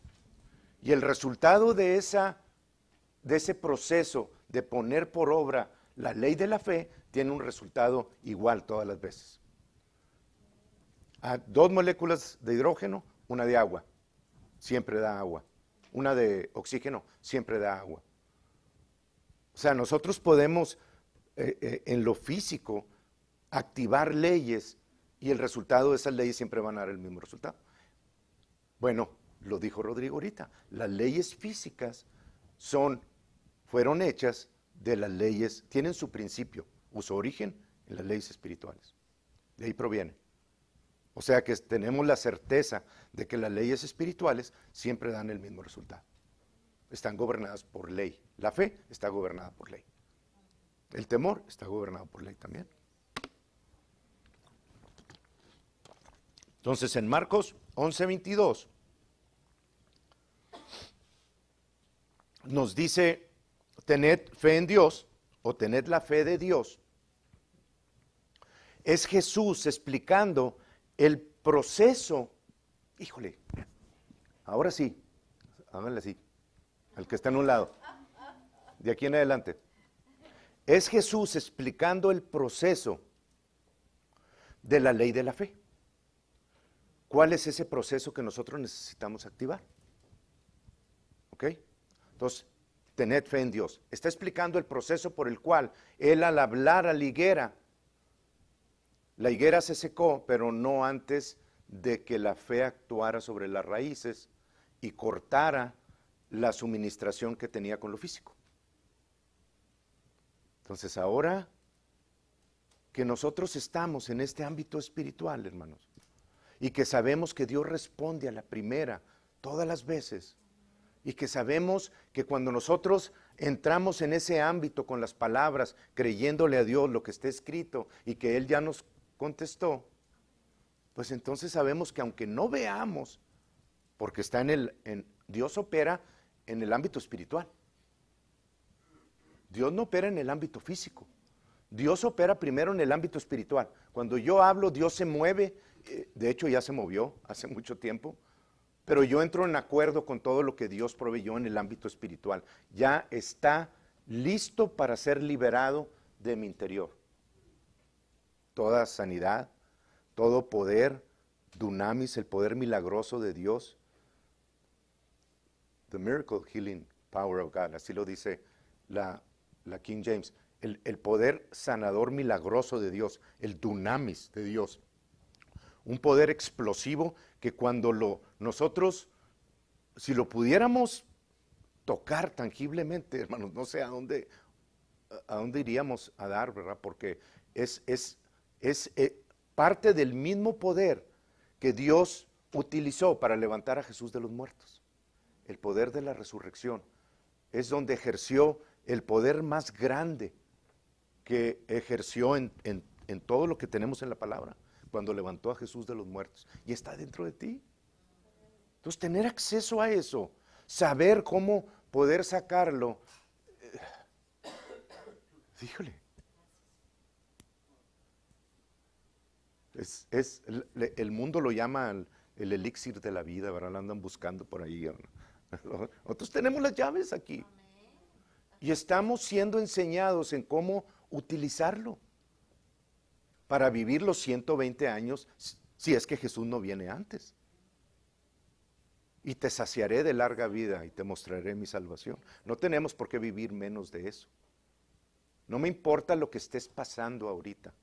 Y el resultado de ese proceso de poner por obra la ley de la fe tiene un resultado igual todas las veces. A 2 moléculas de hidrógeno, una de agua, siempre da agua. Una de oxígeno, siempre da agua. O sea, nosotros podemos en lo físico activar leyes y el resultado de esas leyes siempre van a dar el mismo resultado. Bueno, lo dijo Rodrigo ahorita, las leyes físicas fueron hechas de las leyes, tienen su principio, su origen en las leyes espirituales. De ahí proviene. O sea que tenemos la certeza de que las leyes espirituales siempre dan el mismo resultado. Están gobernadas por ley. La fe está gobernada por ley. El temor está gobernado por ley también. Entonces en Marcos 11:22 nos dice, tened fe en Dios o tened la fe de Dios. Es Jesús explicando el proceso. Híjole, ahora sí, háganle así, al que está en un lado, de aquí en adelante. Es Jesús explicando el proceso de la ley de la fe. ¿Cuál es ese proceso que nosotros necesitamos activar? ¿Ok? Entonces, tened fe en Dios. Está explicando el proceso por el cual Él al hablar a la higuera se secó, pero no antes de que la fe actuara sobre las raíces y cortara la suministración que tenía con lo físico. Entonces, ahora que nosotros estamos en este ámbito espiritual, hermanos, y que sabemos que Dios responde a la primera todas las veces, y que sabemos que cuando nosotros entramos en ese ámbito con las palabras, creyéndole a Dios lo que está escrito y que Él ya nos contestó, pues entonces sabemos que aunque no veamos, porque está Dios opera en el ámbito espiritual. Dios no opera en el ámbito físico. Dios opera primero en el ámbito espiritual. Cuando yo hablo, Dios se mueve De hecho, ya se movió hace mucho tiempo. Pero yo entro en acuerdo con todo lo que Dios proveyó en el ámbito espiritual. Ya está listo para ser liberado de mi interior. Toda sanidad, todo poder, dunamis, el poder milagroso de Dios. The miracle healing power of God, así lo dice la King James. El poder sanador milagroso de Dios, el dunamis de Dios. Un poder explosivo que cuando nosotros, si lo pudiéramos tocar tangiblemente, hermanos, no sé a dónde iríamos a dar, ¿verdad? Porque es parte del mismo poder que Dios utilizó para levantar a Jesús de los muertos. El poder de la resurrección es donde ejerció el poder más grande que ejerció en todo lo que tenemos en la palabra, cuando levantó a Jesús de los muertos, y está dentro de ti. Entonces, tener acceso a eso, saber cómo poder sacarlo, híjole, el mundo lo llama el elixir de la vida, ¿verdad? Lo andan buscando por ahí. Nosotros tenemos las llaves aquí. Y estamos siendo enseñados en cómo utilizarlo para vivir los 120 años, si es que Jesús no viene antes. Y te saciaré de larga vida y te mostraré mi salvación. No tenemos por qué vivir menos de eso. No me importa lo que estés pasando ahorita.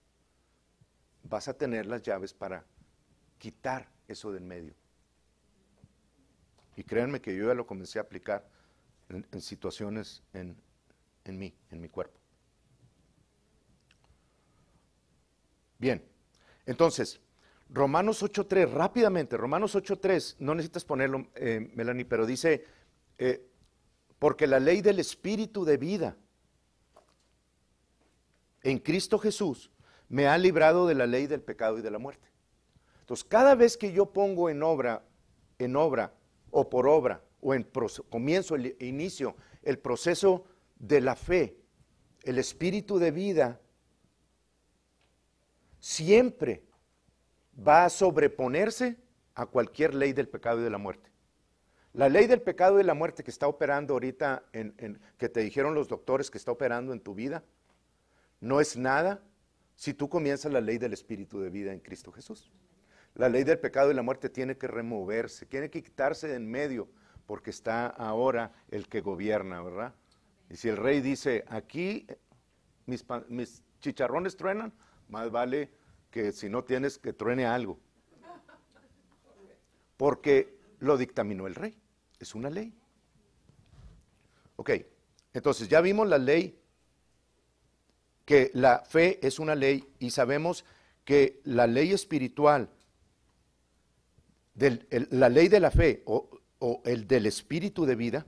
Vas a tener las llaves para quitar eso del medio. Y créanme que yo ya lo comencé a aplicar en situaciones en mi cuerpo. Bien, entonces, Romanos 8.3, rápidamente, Romanos 8.3, no necesitas ponerlo, Melanie, pero dice, porque la ley del Espíritu de vida en Cristo Jesús me ha librado de la ley del pecado y de la muerte. Entonces, cada vez que yo pongo en obra, o por obra, o comienzo, inicio el proceso de la fe, el Espíritu de vida siempre va a sobreponerse a cualquier ley del pecado y de la muerte. La ley del pecado y de la muerte que está operando ahorita, que te dijeron los doctores que está operando en tu vida, no es nada si tú comienzas la ley del Espíritu de vida en Cristo Jesús. La ley del pecado y la muerte tiene que removerse, tiene que quitarse de en medio, porque está ahora el que gobierna, ¿verdad? Y si el rey dice, aquí mis chicharrones truenan, más vale que si no tienes, que truene algo. Porque lo dictaminó el rey, es una ley. Ok, entonces ya vimos la ley, que la fe es una ley, y sabemos que la ley espiritual, la ley de la fe o el del espíritu de vida,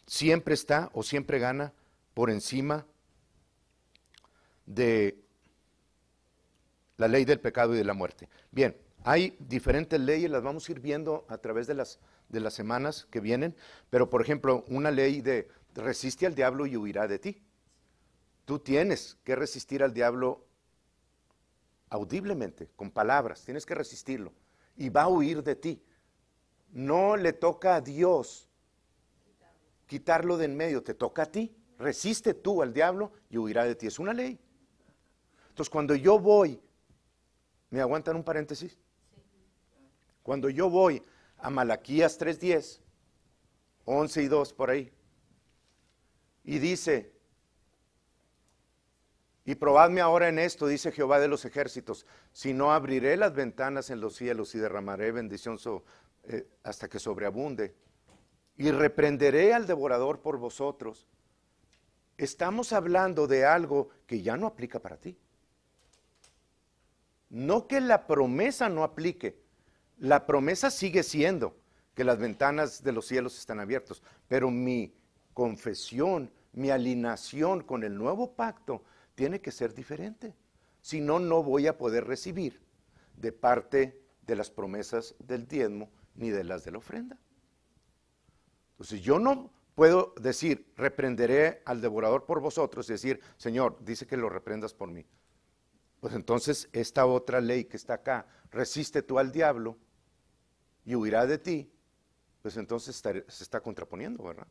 siempre está o siempre gana por encima de la ley del pecado y de la muerte. Bien, hay diferentes leyes, las vamos a ir viendo a través de las semanas que vienen, pero por ejemplo, una ley de resiste al diablo y huirá de ti. Tú tienes que resistir al diablo audiblemente, con palabras, tienes que resistirlo y va a huir de ti. No le toca a Dios quitarlo de en medio, te toca a ti. Resiste tú al diablo y huirá de ti, es una ley. Entonces cuando yo voy, ¿me aguantan un paréntesis? Sí. Cuando yo voy a Malaquías 3:10, 11 y 2 por ahí, y dice, y probadme ahora en esto, dice Jehová de los ejércitos, si no abriré las ventanas en los cielos y derramaré bendición hasta que sobreabunde, y reprenderé al devorador por vosotros. Estamos hablando de algo que ya no aplica para ti. No que la promesa no aplique, la promesa sigue siendo que las ventanas de los cielos están abiertos, pero mi confesión, mi alineación con el nuevo pacto tiene que ser diferente. Si no, no voy a poder recibir de parte de las promesas del diezmo ni de las de la ofrenda. Entonces yo no puedo decir, reprenderé al devorador por vosotros, y decir, Señor, dice que lo reprendas por mí. pues entonces esta otra ley que está acá, resiste tú al diablo y huirá de ti, pues entonces se está contraponiendo, ¿verdad?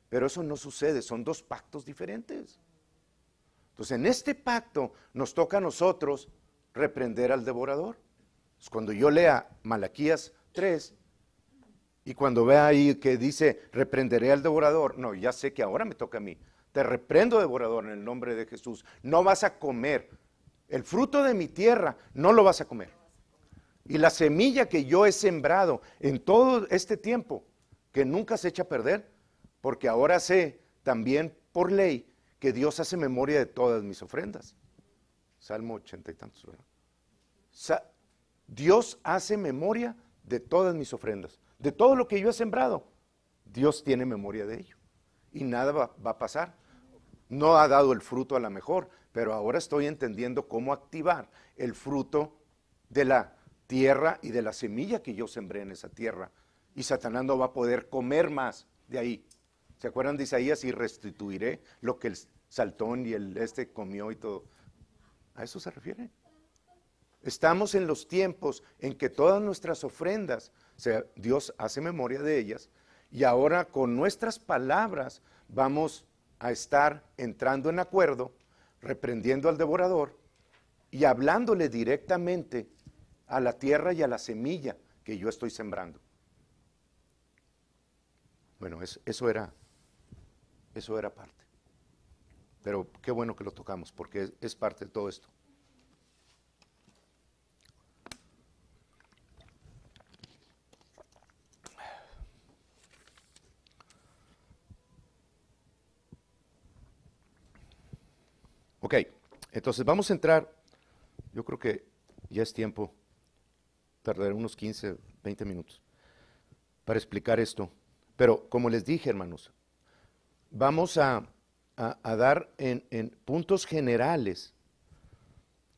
Pero eso no sucede, son dos pactos diferentes. Entonces en este pacto nos toca a nosotros reprender al devorador. Entonces, cuando yo lea Malaquías 3 y cuando vea ahí que dice reprenderé al devorador, no, ya sé que ahora me toca a mí. Te reprendo, devorador, en el nombre de Jesús. No vas a comer el fruto de mi tierra, no lo vas a comer. Y la semilla que yo he sembrado en todo este tiempo, que nunca se echa a perder, porque ahora sé también por ley que Dios hace memoria de todas mis ofrendas. Salmo 80 y tantos, ¿verdad? Dios hace memoria de todas mis ofrendas, de todo lo que yo he sembrado. Dios tiene memoria de ello y nada va a pasar. No ha dado el fruto a la mejor, pero ahora estoy entendiendo cómo activar el fruto de la tierra y de la semilla que yo sembré en esa tierra. Y Satanás no va a poder comer más de ahí. ¿Se acuerdan de Isaías? Y restituiré lo que el saltón y el comió y todo. A eso se refiere. Estamos en los tiempos en que todas nuestras ofrendas, o sea, Dios hace memoria de ellas, y ahora con nuestras palabras vamos a estar entrando en acuerdo, reprendiendo al devorador y hablándole directamente a la tierra y a la semilla que yo estoy sembrando. Bueno, eso era parte. Pero qué bueno que lo tocamos, porque es parte de todo esto. Ok, entonces vamos a entrar, yo creo que ya es tiempo, tardaré unos 15, 20 minutos para explicar esto. Pero como les dije, hermanos, vamos a dar en puntos generales,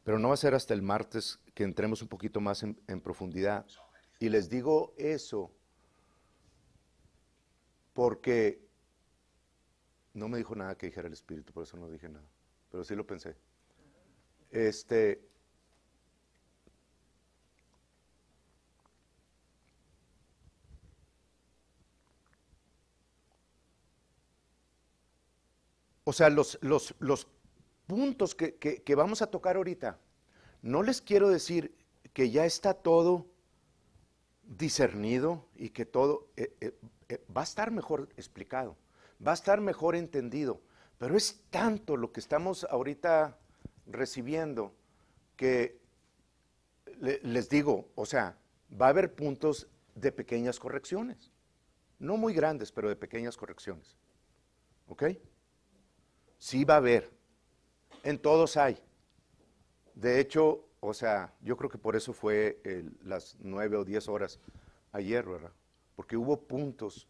pero no va a ser hasta el martes que entremos un poquito más en profundidad. Y les digo eso porque no me dijo nada que dijera el Espíritu, por eso no dije nada, pero sí lo pensé. O sea, los puntos que vamos a tocar ahorita, no les quiero decir que ya está todo discernido y que todo va a estar mejor explicado, va a estar mejor entendido, pero es tanto lo que estamos ahorita recibiendo que les digo, o sea, va a haber puntos de pequeñas correcciones, no muy grandes, pero de pequeñas correcciones, ¿ok? Sí va a haber, en todos hay. De hecho, o sea, yo creo que por eso fue las 9 o 10 horas ayer, ¿verdad? Porque hubo puntos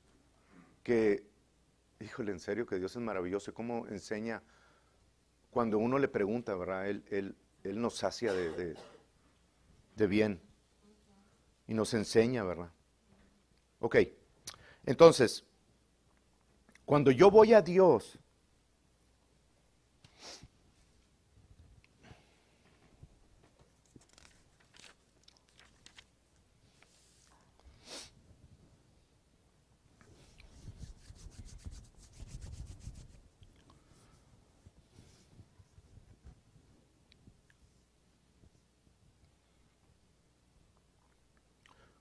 que, híjole, en serio que Dios es maravilloso, cómo enseña, cuando uno le pregunta, ¿verdad? Él nos sacia de bien y nos enseña, ¿verdad? Ok, entonces, cuando yo voy a Dios,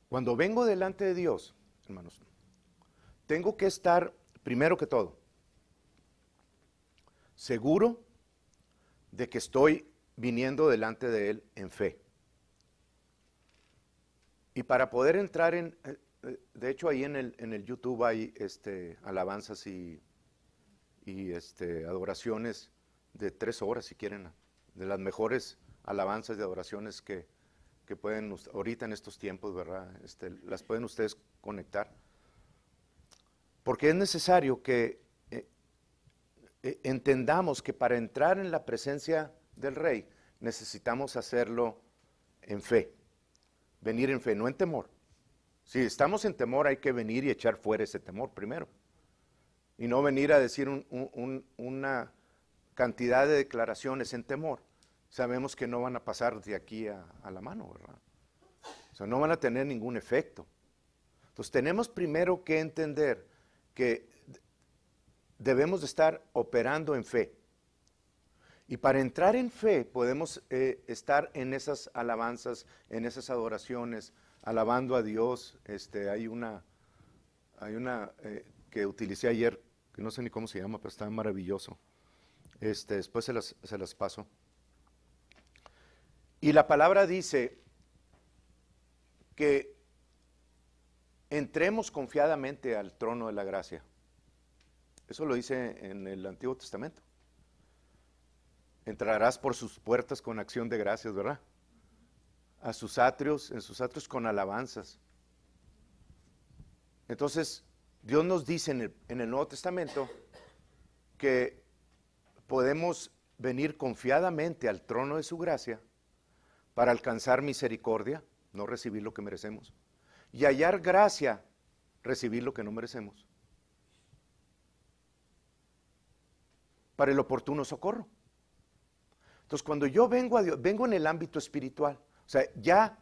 cuando vengo delante de Dios, hermanos, tengo que estar, primero que todo, seguro de que estoy viniendo delante de Él en fe. Y para poder entrar de hecho ahí en el YouTube hay alabanzas y adoraciones de 3 horas si quieren, de las mejores alabanzas y adoraciones que pueden, ahorita en estos tiempos, ¿verdad? Las pueden ustedes conectar. Porque es necesario que entendamos que para entrar en la presencia del Rey necesitamos hacerlo en fe, venir en fe, no en temor. Si estamos en temor hay que venir y echar fuera ese temor primero. Y no venir a decir una cantidad de declaraciones en temor, sabemos que no van a pasar de aquí a la mano, ¿verdad? O sea, no van a tener ningún efecto. Entonces tenemos primero que entender que debemos de estar operando en fe. Y para entrar en fe podemos estar en esas alabanzas, en esas adoraciones, alabando a Dios. Hay una que utilicé ayer, que no sé ni cómo se llama, pero está maravilloso. Después se las paso. Y la palabra dice que entremos confiadamente al trono de la gracia. Eso lo dice en el Antiguo Testamento. Entrarás por sus puertas con acción de gracias, ¿verdad? En sus atrios con alabanzas. Entonces, Dios nos dice en el Nuevo Testamento que podemos venir confiadamente al trono de su gracia para alcanzar misericordia, no recibir lo que merecemos, y hallar gracia, recibir lo que no merecemos, para el oportuno socorro. Entonces, cuando yo vengo a Dios, vengo en el ámbito espiritual, o sea, ya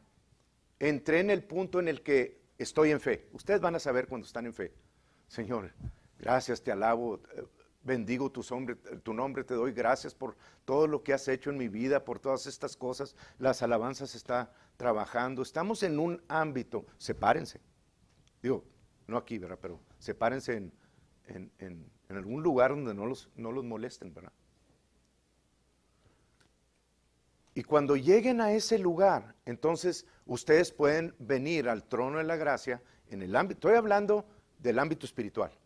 entré en el punto en el que estoy en fe. Ustedes van a saber cuando están en fe. Señor, gracias, te alabo, bendigo tu nombre, te doy gracias por todo lo que has hecho en mi vida, por todas estas cosas. Las alabanzas están trabajando. Estamos en un ámbito, sepárense. Digo, no aquí, ¿verdad? Pero sepárense en algún lugar donde no los molesten, ¿verdad? Y cuando lleguen a ese lugar, entonces ustedes pueden venir al trono de la gracia en el ámbito, estoy hablando del ámbito espiritual.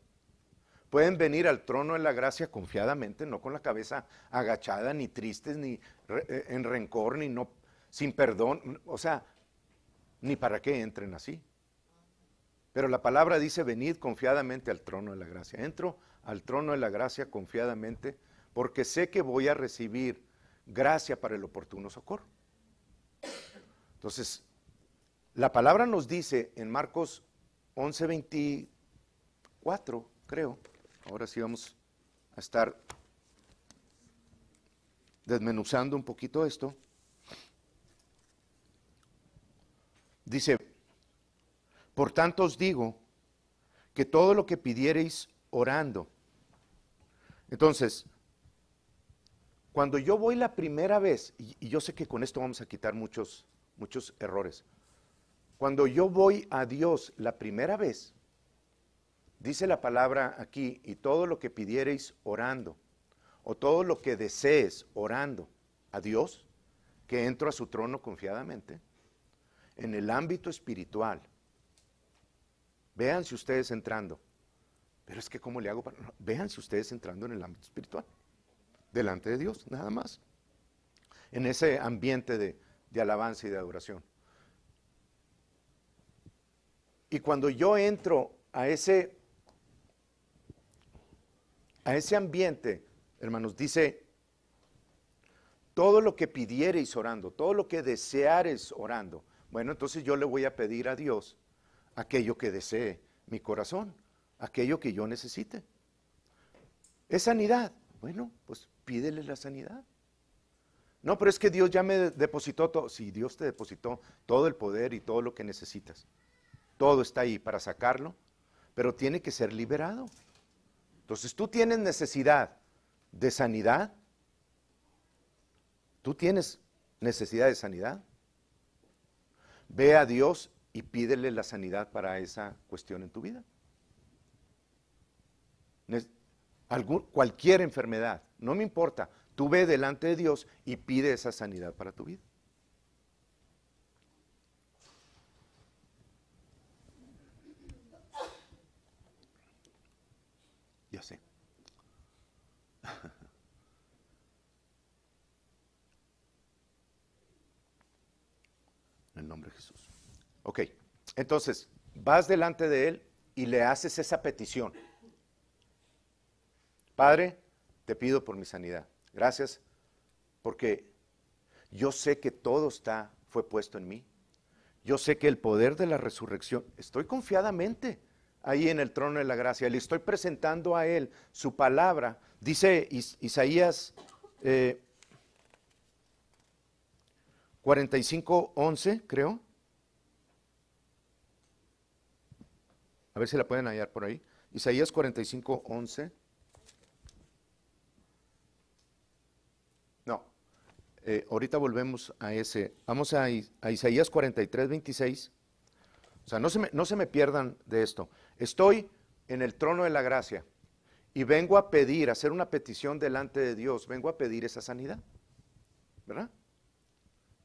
Pueden venir al trono de la gracia confiadamente, no con la cabeza agachada, ni tristes, ni en rencor, ni no, sin perdón, o sea, ni para qué entren así. Pero la palabra dice, venid confiadamente al trono de la gracia. Entro al trono de la gracia confiadamente porque sé que voy a recibir gracia para el oportuno socorro. Entonces, la palabra nos dice en Marcos 11:24, creo, ahora sí vamos a estar desmenuzando un poquito esto. Dice, por tanto os digo que todo lo que pidiereis orando. Entonces, cuando yo voy la primera vez, y yo sé que con esto vamos a quitar muchos errores. Cuando yo voy a Dios la primera vez, dice la palabra aquí, y todo lo que pidiereis orando, o todo lo que desees orando a Dios, que entro a su trono confiadamente, en el ámbito espiritual. Véanse ustedes entrando. Pero es que ¿cómo le hago para...? No, véanse ustedes entrando en el ámbito espiritual. Delante de Dios, nada más. En ese ambiente de alabanza y de adoración. Y cuando yo entro a ese ambiente, hermanos, dice, todo lo que pidiereis orando, todo lo que deseareis orando, bueno, entonces yo le voy a pedir a Dios aquello que desee mi corazón, aquello que yo necesite. Es sanidad. Bueno, pues pídele la sanidad. No, pero es que Dios ya me depositó todo. Sí, Dios te depositó todo el poder y todo lo que necesitas. Todo está ahí para sacarlo, pero tiene que ser liberado. Entonces tú tienes necesidad de sanidad. Tú tienes necesidad de sanidad. Ve a Dios y pídele la sanidad para esa cuestión en tu vida. Cualquier enfermedad, no me importa, tú ve delante de Dios y pide esa sanidad para tu vida. Ya sé. En el nombre de Jesús. Ok, entonces, vas delante de Él y le haces esa petición. Padre, te pido por mi sanidad. Gracias, porque yo sé que todo fue puesto en mí. Yo sé que el poder de la resurrección, estoy confiadamente ahí en el trono de la gracia. Le estoy presentando a Él su palabra. Dice Isaías 45:11, creo. A ver si la pueden hallar por ahí. Isaías 45:11. No, ahorita volvemos a ese. Vamos a Isaías 43:26. O sea, no se me pierdan de esto. Estoy en el trono de la gracia y vengo a pedir, a hacer una petición delante de Dios. Vengo a pedir esa sanidad, ¿verdad?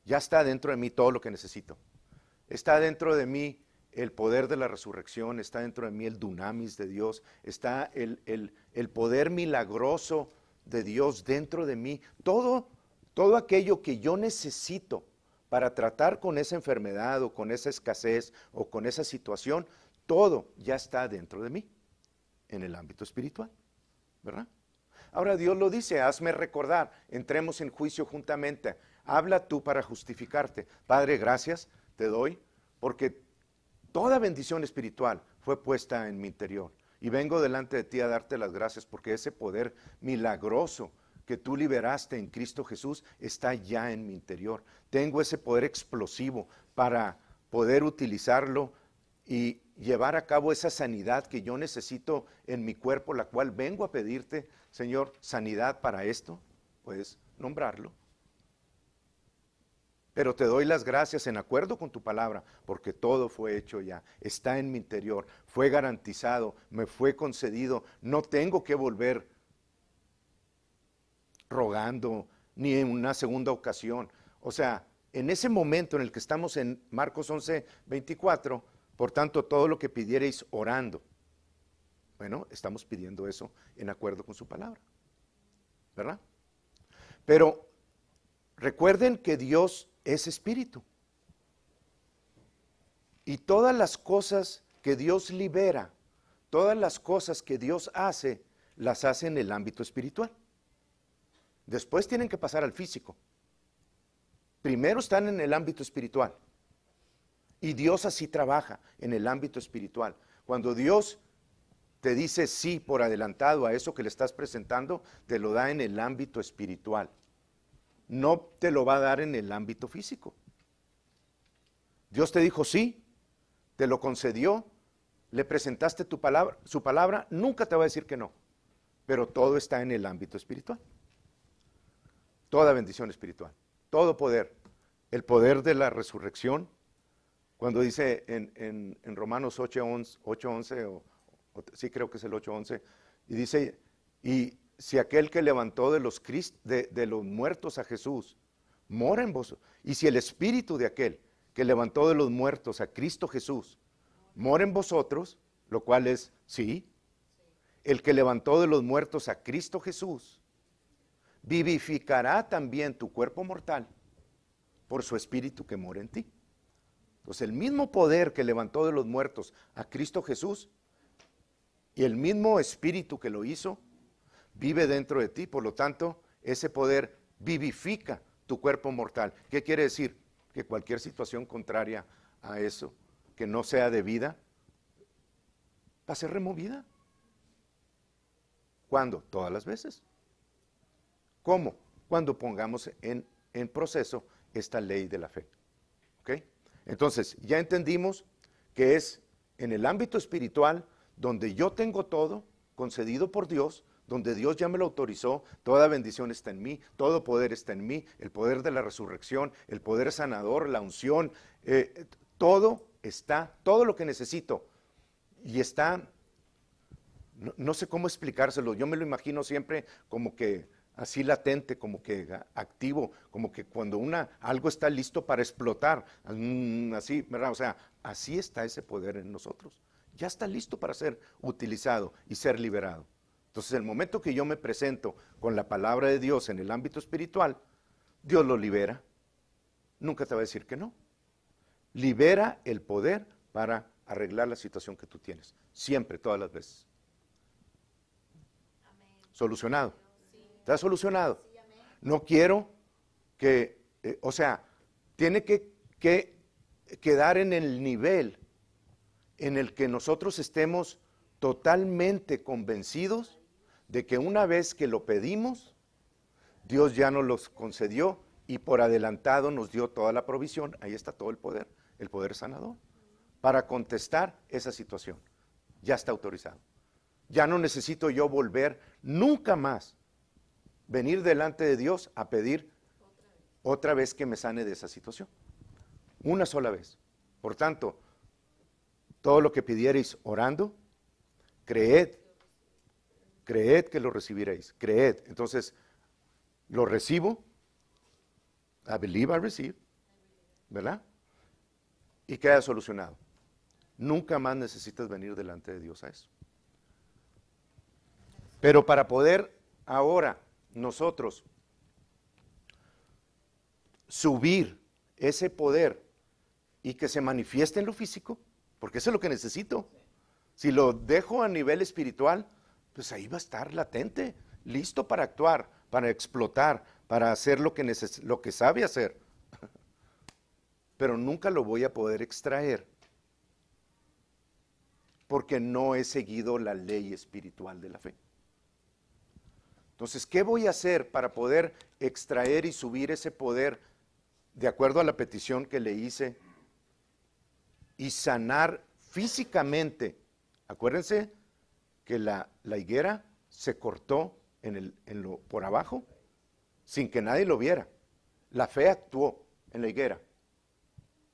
Ya está dentro de mí todo lo que necesito. Está dentro de mí el poder de la resurrección, está dentro de mí el dunamis de Dios, está el poder milagroso de Dios dentro de mí. Todo aquello que yo necesito para tratar con esa enfermedad o con esa escasez o con esa situación, todo ya está dentro de mí, en el ámbito espiritual, ¿verdad? Ahora Dios lo dice, hazme recordar, entremos en juicio juntamente, habla tú para justificarte. Padre, gracias te doy, porque toda bendición espiritual fue puesta en mi interior. Y vengo delante de ti a darte las gracias porque ese poder milagroso que tú liberaste en Cristo Jesús está ya en mi interior. Tengo ese poder explosivo para poder utilizarlo y llevar a cabo esa sanidad que yo necesito en mi cuerpo, la cual vengo a pedirte, Señor, sanidad para esto. Puedes nombrarlo. Pero te doy las gracias en acuerdo con tu palabra, porque todo fue hecho ya, está en mi interior, fue garantizado, me fue concedido, no tengo que volver rogando ni en una segunda ocasión. O sea, en ese momento en el que estamos en Marcos 11:24, por tanto, todo lo que pidiereis orando, bueno, estamos pidiendo eso en acuerdo con su palabra, ¿verdad? Pero recuerden que Dios es espíritu. Y todas las cosas que Dios libera, todas las cosas que Dios hace, las hace en el ámbito espiritual. Después tienen que pasar al físico. Primero están en el ámbito espiritual. Y Dios así trabaja en el ámbito espiritual. Cuando Dios te dice sí por adelantado a eso que le estás presentando, te lo da en el ámbito espiritual. No te lo va a dar en el ámbito físico. Dios te dijo sí, te lo concedió, le presentaste tu palabra, su palabra, nunca te va a decir que no. Pero todo está en el ámbito espiritual. Toda bendición espiritual, todo poder, el poder de la resurrección. Cuando dice en Romanos 8:11, sí creo que es el 8:11, y dice, y si aquel que levantó de los muertos a Jesús mora en vosotros, y si el espíritu de aquel que levantó de los muertos a Cristo Jesús mora en vosotros, lo cual es sí, el que levantó de los muertos a Cristo Jesús, vivificará también tu cuerpo mortal por su espíritu que mora en ti. Entonces el mismo poder que levantó de los muertos a Cristo Jesús y el mismo espíritu que lo hizo, vive dentro de ti. Por lo tanto, ese poder vivifica tu cuerpo mortal. ¿Qué quiere decir? Que cualquier situación contraria a eso, que no sea de vida, va a ser removida. ¿Cuándo? Todas las veces. ¿Cómo? Cuando pongamos en proceso esta ley de la fe. ¿Ok? Entonces, ya entendimos que es en el ámbito espiritual donde yo tengo todo concedido por Dios, donde Dios ya me lo autorizó, toda bendición está en mí, todo poder está en mí, el poder de la resurrección, el poder sanador, la unción, todo está, todo lo que necesito. Y está, no sé cómo explicárselo, yo me lo imagino siempre como que así latente, como que activo, como que cuando algo está listo para explotar, así, ¿verdad? O sea, así está ese poder en nosotros. Ya está listo para ser utilizado y ser liberado. Entonces, el momento que yo me presento con la palabra de Dios en el ámbito espiritual, Dios lo libera. Nunca te va a decir que no. Libera el poder para arreglar la situación que tú tienes. Siempre, todas las veces. Solucionado. ¿Está solucionado? No quiero que, o sea, tiene que quedar en el nivel en el que nosotros estemos totalmente convencidos de que una vez que lo pedimos, Dios ya nos los concedió y por adelantado nos dio toda la provisión. Ahí está todo el poder sanador, para contestar esa situación. Ya está autorizado. Ya no necesito yo volver nunca más, venir delante de Dios a pedir otra vez que me sane de esa situación. Una sola vez. Por tanto, todo lo que pidierais orando, creed que lo recibiréis, creed. Entonces, lo recibo, I believe I receive, ¿verdad? Y queda solucionado. Nunca más necesitas venir delante de Dios a eso. Pero para poder ahora nosotros subir ese poder y que se manifieste en lo físico, porque eso es lo que necesito. Si lo dejo a nivel espiritual, pues ahí va a estar latente, listo para actuar, para explotar, para hacer lo que sabe hacer. Pero nunca lo voy a poder extraer porque no he seguido la ley espiritual de la fe. Entonces, ¿qué voy a hacer para poder extraer y subir ese poder de acuerdo a la petición que le hice y sanar físicamente? Acuérdense que la higuera se cortó por abajo sin que nadie lo viera. La fe actuó en la higuera.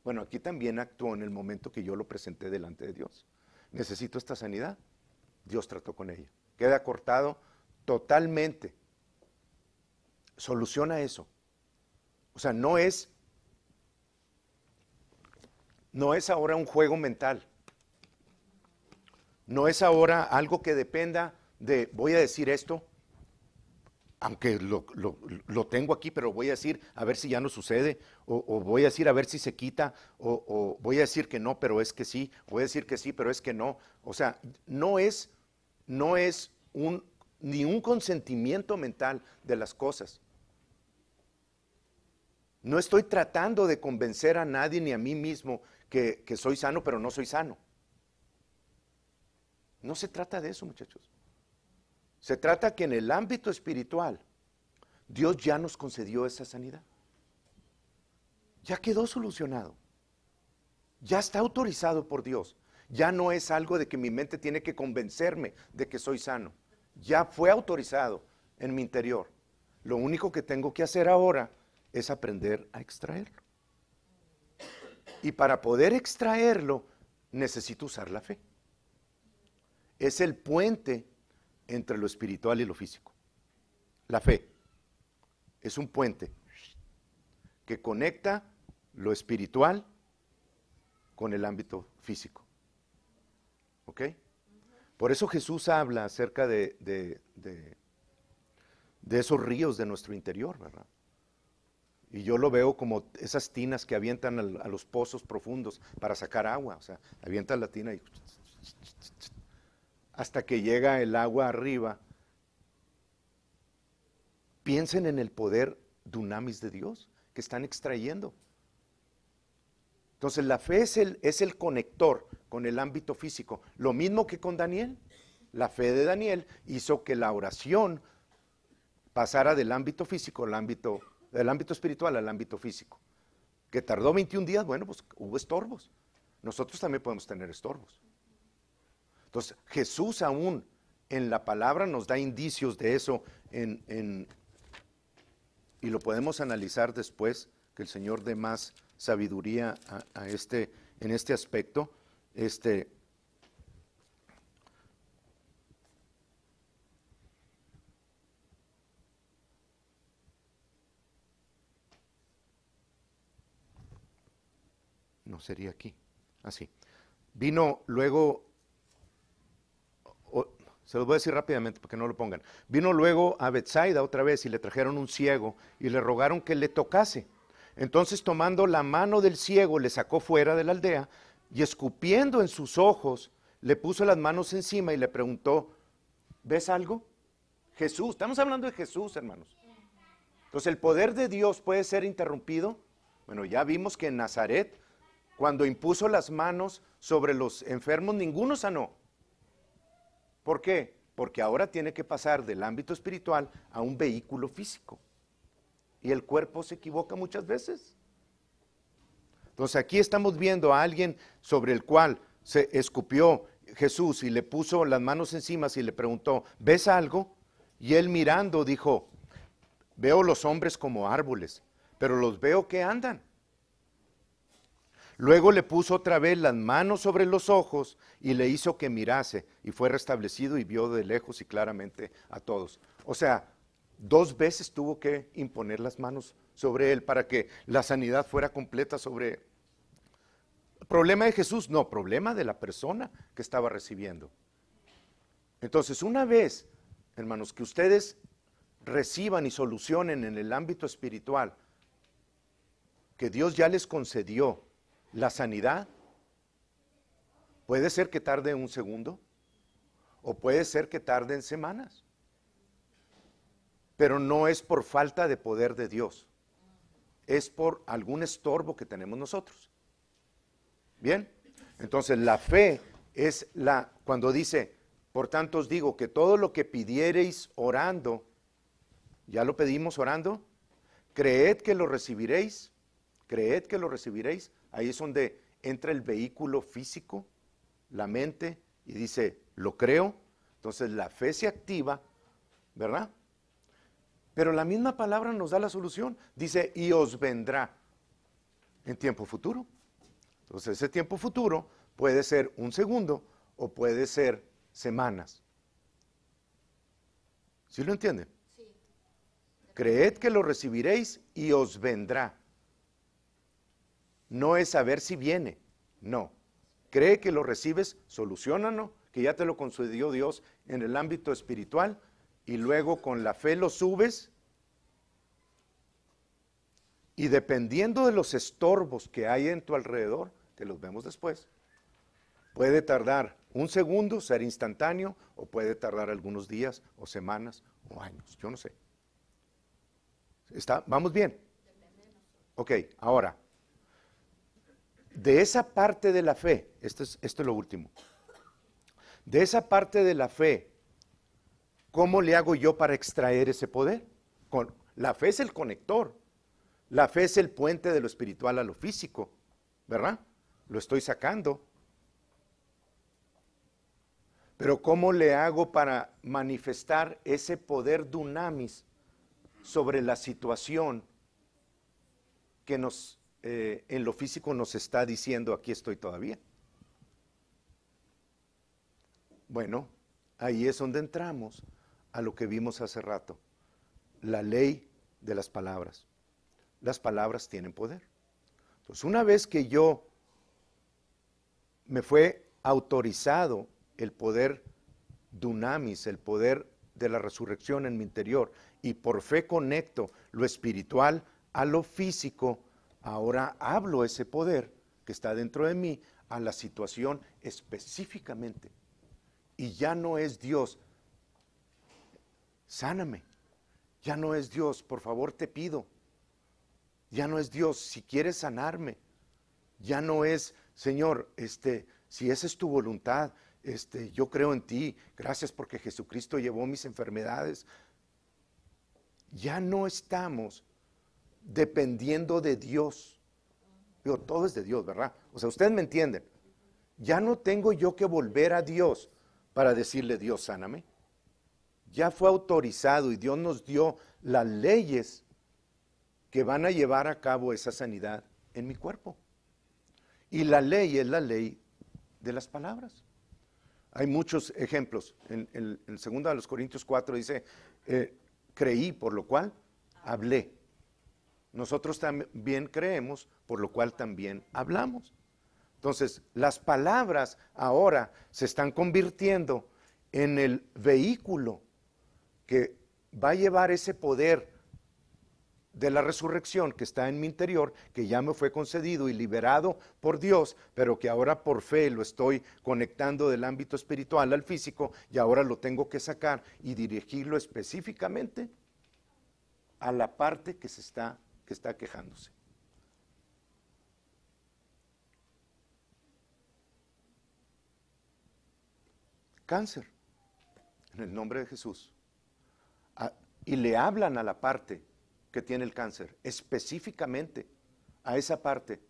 Bueno, aquí también actuó en el momento que yo lo presenté delante de Dios. Necesito esta sanidad. Dios trató con ella. Queda cortado totalmente. Soluciona eso. O sea, no es ahora un juego mental. No es ahora algo que dependa de, voy a decir esto, aunque lo tengo aquí, pero voy a decir a ver si ya no sucede, o voy a decir a ver si se quita, o voy a decir que no, pero es que sí, voy a decir que sí, pero es que no. O sea, no es ni un consentimiento mental de las cosas. No estoy tratando de convencer a nadie ni a mí mismo que soy sano, pero no soy sano. No se trata de eso, muchachos. Se trata que en el ámbito espiritual, Dios ya nos concedió esa sanidad. Ya quedó solucionado. Ya está autorizado por Dios. Ya no es algo de que mi mente tiene que convencerme de que soy sano. Ya fue autorizado en mi interior. Lo único que tengo que hacer ahora es aprender a extraerlo. Y para poder extraerlo, necesito usar la fe. Es el puente entre lo espiritual y lo físico. La fe es un puente que conecta lo espiritual con el ámbito físico. ¿Ok? Por eso Jesús habla acerca de esos ríos de nuestro interior, ¿verdad? Y yo lo veo como esas tinas que avientan a los pozos profundos para sacar agua. O sea, avientan la tina y hasta que llega el agua arriba. Piensen en el poder dunamis de Dios que están extrayendo. Entonces la fe es el conector con el ámbito físico. Lo mismo que con Daniel. La fe de Daniel hizo que la oración pasara del ámbito físico del ámbito espiritual al ámbito físico. Que tardó 21 días, bueno, pues hubo estorbos. Nosotros también podemos tener estorbos. Entonces, Jesús aún en la palabra nos da indicios de eso y lo podemos analizar después, que el Señor dé más sabiduría en este aspecto. No sería aquí, así. Vino luego, se los voy a decir rápidamente para que no lo pongan. Vino luego a Betsaida otra vez y le trajeron un ciego y le rogaron que le tocase. Entonces tomando la mano del ciego le sacó fuera de la aldea y escupiendo en sus ojos le puso las manos encima y le preguntó, ¿ves algo? Jesús, estamos hablando de Jesús, hermanos. Entonces el poder de Dios puede ser interrumpido. Bueno, ya vimos que en Nazaret, cuando impuso las manos sobre los enfermos, ninguno sanó. ¿Por qué? Porque ahora tiene que pasar del ámbito espiritual a un vehículo físico. y el cuerpo se equivoca muchas veces. Entonces aquí estamos viendo a alguien sobre el cual se escupió Jesús y le puso las manos encima y le preguntó, ¿ves algo? Y él mirando dijo, veo los hombres como árboles, pero los veo que andan. Luego le puso otra vez las manos sobre los ojos y le hizo que mirase, y fue restablecido y vio de lejos y claramente a todos. O sea, 2 veces tuvo que imponer las manos sobre él para que la sanidad fuera completa sobre él. ¿Problema de Jesús? No, problema de la persona que estaba recibiendo. Entonces, una vez, hermanos, que ustedes reciban y solucionen en el ámbito espiritual, que Dios ya les concedió la sanidad, puede ser que tarde 1 segundo, o puede ser que tarde en semanas, pero no es por falta de poder de Dios, es por algún estorbo que tenemos nosotros. Bien, entonces la fe es cuando dice, por tanto os digo que todo lo que pidiereis orando, ya lo pedimos orando, creed que lo recibiréis, ahí es donde entra el vehículo físico, la mente, y dice, lo creo, entonces la fe se activa, ¿verdad? Pero la misma palabra nos da la solución, dice, y os vendrá en tiempo futuro. Entonces ese tiempo futuro puede ser 1 segundo o puede ser semanas. ¿Sí lo entienden? Sí. Creed que lo recibiréis y os vendrá. No es saber si viene, no. Cree que lo recibes, soluciónalo, que ya te lo concedió Dios en el ámbito espiritual, y luego con la fe lo subes, y dependiendo de los estorbos que hay en tu alrededor, que los vemos después, puede tardar 1 segundo, ser instantáneo, o puede tardar algunos días, o semanas, o años, yo no sé. ¿Vamos bien? Ok, ahora, de esa parte de la fe, esto es lo último, de esa parte de la fe, ¿cómo le hago yo para extraer ese poder? La fe es el conector, la fe es el puente de lo espiritual a lo físico, ¿verdad? Lo estoy sacando. Pero ¿cómo le hago para manifestar ese poder dunamis sobre la situación que en lo físico nos está diciendo, aquí estoy todavía? Bueno, ahí es donde entramos a lo que vimos hace rato, la ley de las palabras. Las palabras tienen poder. Entonces, una vez que me fue autorizado el poder dunamis, el poder de la resurrección en mi interior, y por fe conecto lo espiritual a lo físico, ahora hablo ese poder que está dentro de mí a la situación específicamente. Y ya no es Dios, sáname. Ya no es Dios, por favor te pido. Ya no es Dios, si quieres sanarme. Ya no es, Señor, si esa es tu voluntad, yo creo en ti, gracias porque Jesucristo llevó mis enfermedades. Ya no estamos dependiendo de Dios. Digo, todo es de Dios, ¿verdad? O sea, ustedes me entienden. Ya no tengo yo que volver a Dios para decirle, Dios, sáname. Ya fue autorizado y Dios nos dio las leyes que van a llevar a cabo esa sanidad en mi cuerpo. Y la ley es la ley de las palabras. Hay muchos ejemplos. En 2 Corintios 4 dice, creí, por lo cual hablé. Nosotros también creemos, por lo cual también hablamos. Entonces, las palabras ahora se están convirtiendo en el vehículo que va a llevar ese poder de la resurrección que está en mi interior, que ya me fue concedido y liberado por Dios, pero que ahora por fe lo estoy conectando del ámbito espiritual al físico, y ahora lo tengo que sacar y dirigirlo específicamente a la parte que está quejándose. Cáncer, en el nombre de Jesús. Y le hablan a la parte que tiene el cáncer, específicamente a esa parte.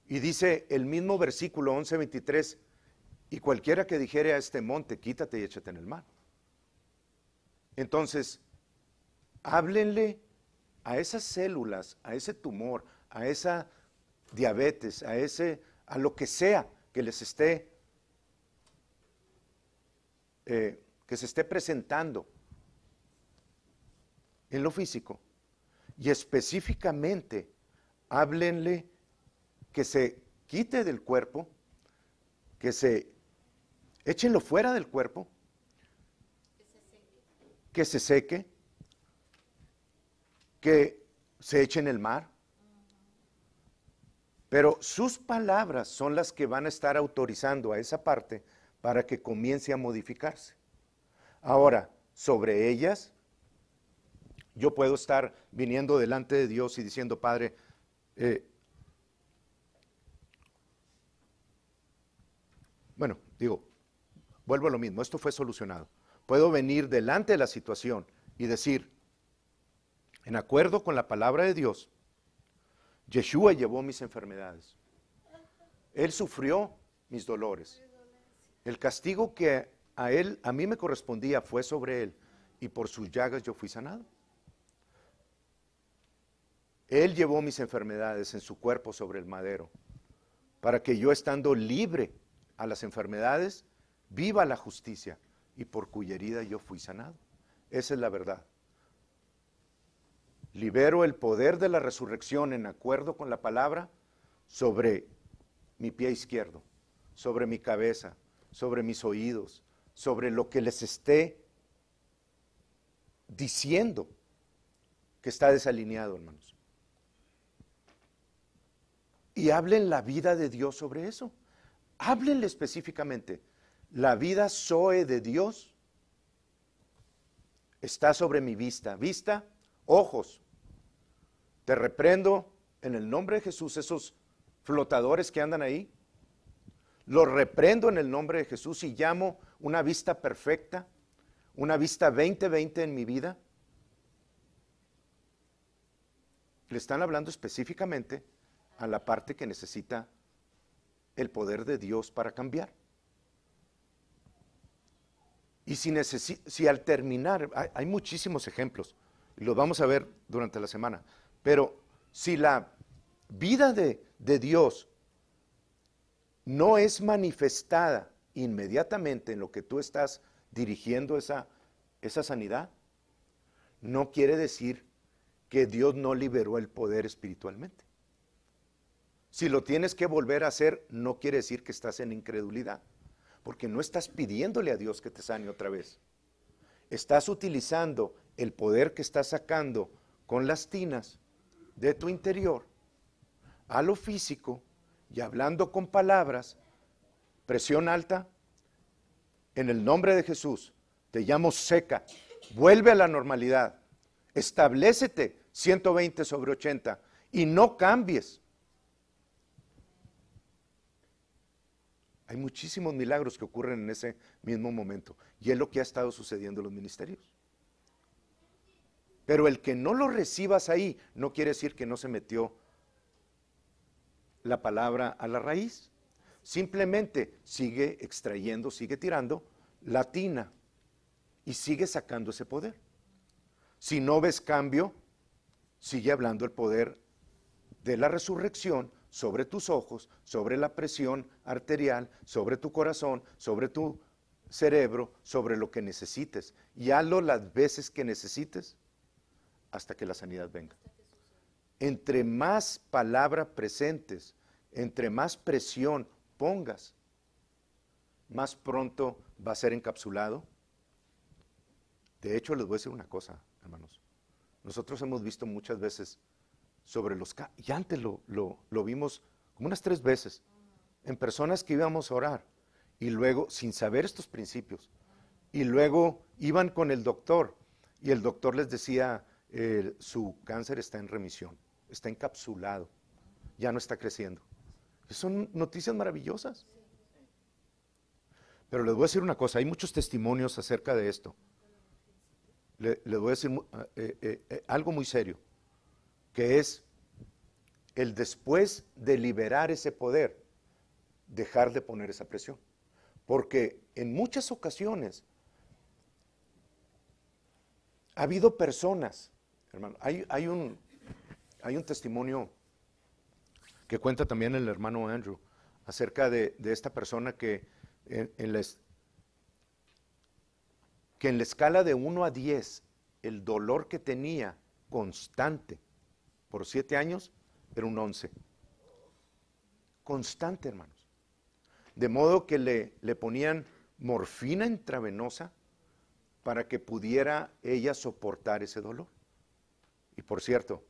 Y dice el mismo versículo 11:23, y cualquiera que dijere a este monte, quítate y échate en el mar. Entonces, háblenle a esas células, a ese tumor, a esa diabetes, a lo que sea que les esté, que se esté presentando en lo físico, y específicamente háblenle que se quite del cuerpo, échenlo fuera del cuerpo, que se seque, que se eche en el mar. Pero sus palabras son las que van a estar autorizando a esa parte para que comience a modificarse. Ahora, sobre ellas, yo puedo estar viniendo delante de Dios y diciendo, Padre, vuelvo a lo mismo, esto fue solucionado. Puedo venir delante de la situación y decir, en acuerdo con la palabra de Dios, Yeshua llevó mis enfermedades. Él sufrió mis dolores. El castigo que a mí me correspondía fue sobre él, y por sus llagas yo fui sanado. Él llevó mis enfermedades en su cuerpo sobre el madero, para que yo, estando libre a las enfermedades, viva la justicia, y por cuya herida yo fui sanado. Esa es la verdad. Libero el poder de la resurrección en acuerdo con la palabra sobre mi pie izquierdo, sobre mi cabeza, sobre mis oídos, sobre lo que les esté diciendo que está desalineado, hermanos. Y hablen la vida de Dios sobre eso. Háblenle específicamente. La vida Zoe de Dios está sobre mi vista. Vista, ojos. Te reprendo en el nombre de Jesús esos flotadores que andan ahí. Los reprendo en el nombre de Jesús y llamo una vista perfecta, una vista 20/20 en mi vida. Le están hablando específicamente a la parte que necesita el poder de Dios para cambiar. Y si al terminar, hay muchísimos ejemplos, y los vamos a ver durante la semana, pero si la vida de Dios no es manifestada inmediatamente en lo que tú estás dirigiendo esa sanidad, no quiere decir que Dios no liberó el poder espiritualmente. Si lo tienes que volver a hacer, no quiere decir que estás en incredulidad, porque no estás pidiéndole a Dios que te sane otra vez. Estás utilizando el poder que estás sacando con las tinas de tu interior a lo físico y hablando con palabras, presión alta, en el nombre de Jesús, te llamo seca, vuelve a la normalidad, establécete 120/80 y no cambies. Hay muchísimos milagros que ocurren en ese mismo momento y es lo que ha estado sucediendo en los ministerios. Pero el que no lo recibas ahí no quiere decir que no se metió la palabra a la raíz. Simplemente sigue extrayendo, sigue tirando la tina y sigue sacando ese poder. Si no ves cambio, sigue hablando el poder de la resurrección sobre tus ojos, sobre la presión arterial, sobre tu corazón, sobre tu cerebro, sobre lo que necesites. Y hazlo las veces que necesites hasta que la sanidad venga. Entre más palabra presentes, entre más presión pongas, más pronto va a ser encapsulado. De hecho, les voy a decir una cosa, hermanos. Nosotros hemos visto muchas veces sobre y antes lo vimos como unas 3 veces, en personas que íbamos a orar, y luego, sin saber estos principios, y luego iban con el doctor, y el doctor les decía, su cáncer está en remisión, está encapsulado, ya no está creciendo. Son noticias maravillosas. Pero les voy a decir una cosa, hay muchos testimonios acerca de esto. le voy a decir algo muy serio, que es el después de liberar ese poder, dejar de poner esa presión. Porque en muchas ocasiones ha habido personas, hermano, hay un testimonio que cuenta también el hermano Andrew acerca de esta persona que en la escala de 1 a 10, el dolor que tenía constante por 7 años era un 11. Constante, hermanos. De modo que le ponían morfina intravenosa para que pudiera ella soportar ese dolor. Y por cierto,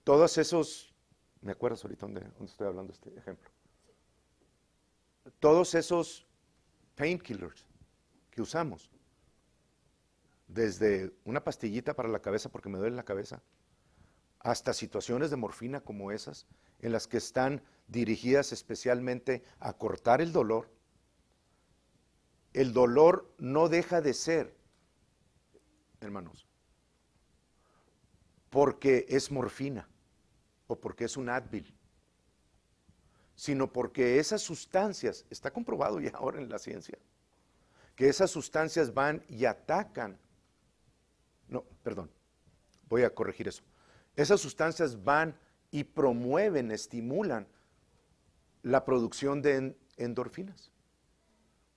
todos esos, ¿me acuerdas ahorita dónde estoy hablando de este ejemplo? Todos esos painkillers que usamos, desde una pastillita para la cabeza porque me duele la cabeza, hasta situaciones de morfina como esas, en las que están dirigidas especialmente a cortar el dolor no deja de ser, hermanos, porque es morfina o porque es un Advil, sino porque esas sustancias, está comprobado ya ahora en la ciencia, que esas sustancias van y atacan, no, perdón, voy a corregir eso, esas sustancias van y promueven, estimulan la producción de endorfinas.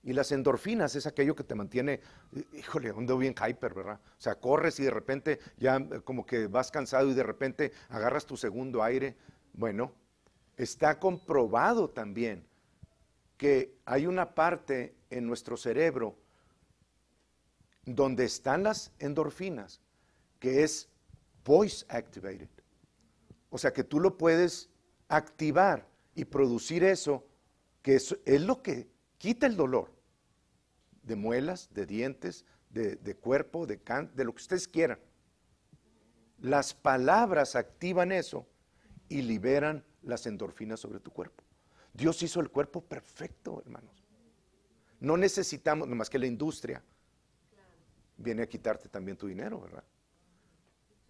Y las endorfinas es aquello que te mantiene, híjole, ando bien hyper, ¿verdad? O sea, corres y de repente ya como que vas cansado y de repente agarras tu segundo aire. Bueno, está comprobado también que hay una parte en nuestro cerebro donde están las endorfinas que es voice activated. O sea, que tú lo puedes activar y producir eso, que es lo que quita el dolor de muelas, de dientes, de cuerpo, de lo que ustedes quieran. Las palabras activan eso y liberan las endorfinas sobre tu cuerpo. Dios hizo el cuerpo perfecto, hermanos. No necesitamos, nomás que la industria viene a quitarte también tu dinero, ¿verdad?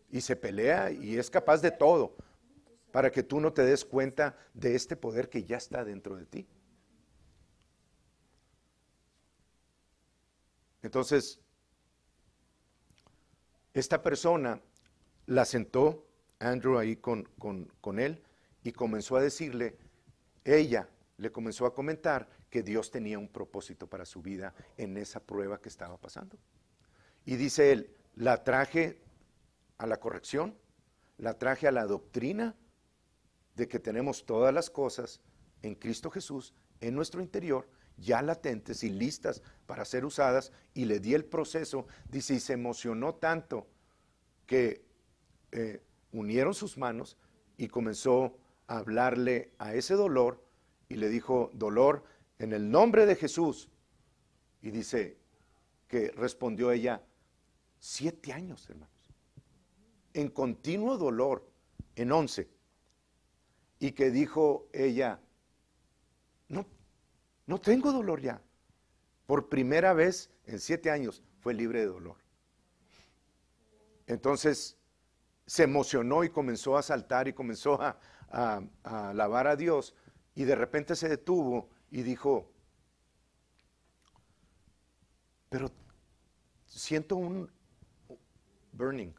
Y se pelea y es capaz de todo para que tú no te des cuenta de este poder que ya está dentro de ti. Entonces, esta persona la sentó Andrew ahí con él y comenzó a decirle, ella le comenzó a comentar que Dios tenía un propósito para su vida en esa prueba que estaba pasando. Y dice él, la traje a la corrección, la traje a la doctrina de que tenemos todas las cosas en Cristo Jesús, en nuestro interior, ya latentes y listas para ser usadas, y le di el proceso, dice, y se emocionó tanto que unieron sus manos y comenzó a hablarle a ese dolor y le dijo, dolor, en el nombre de Jesús. Y dice que respondió ella, 7 años, hermanos, en continuo dolor, en 11. Y que dijo ella, no tengo dolor ya. Por primera vez en 7 años fue libre de dolor. Entonces se emocionó y comenzó a saltar y comenzó a alabar a Dios. Y de repente se detuvo y dijo, pero siento un burning,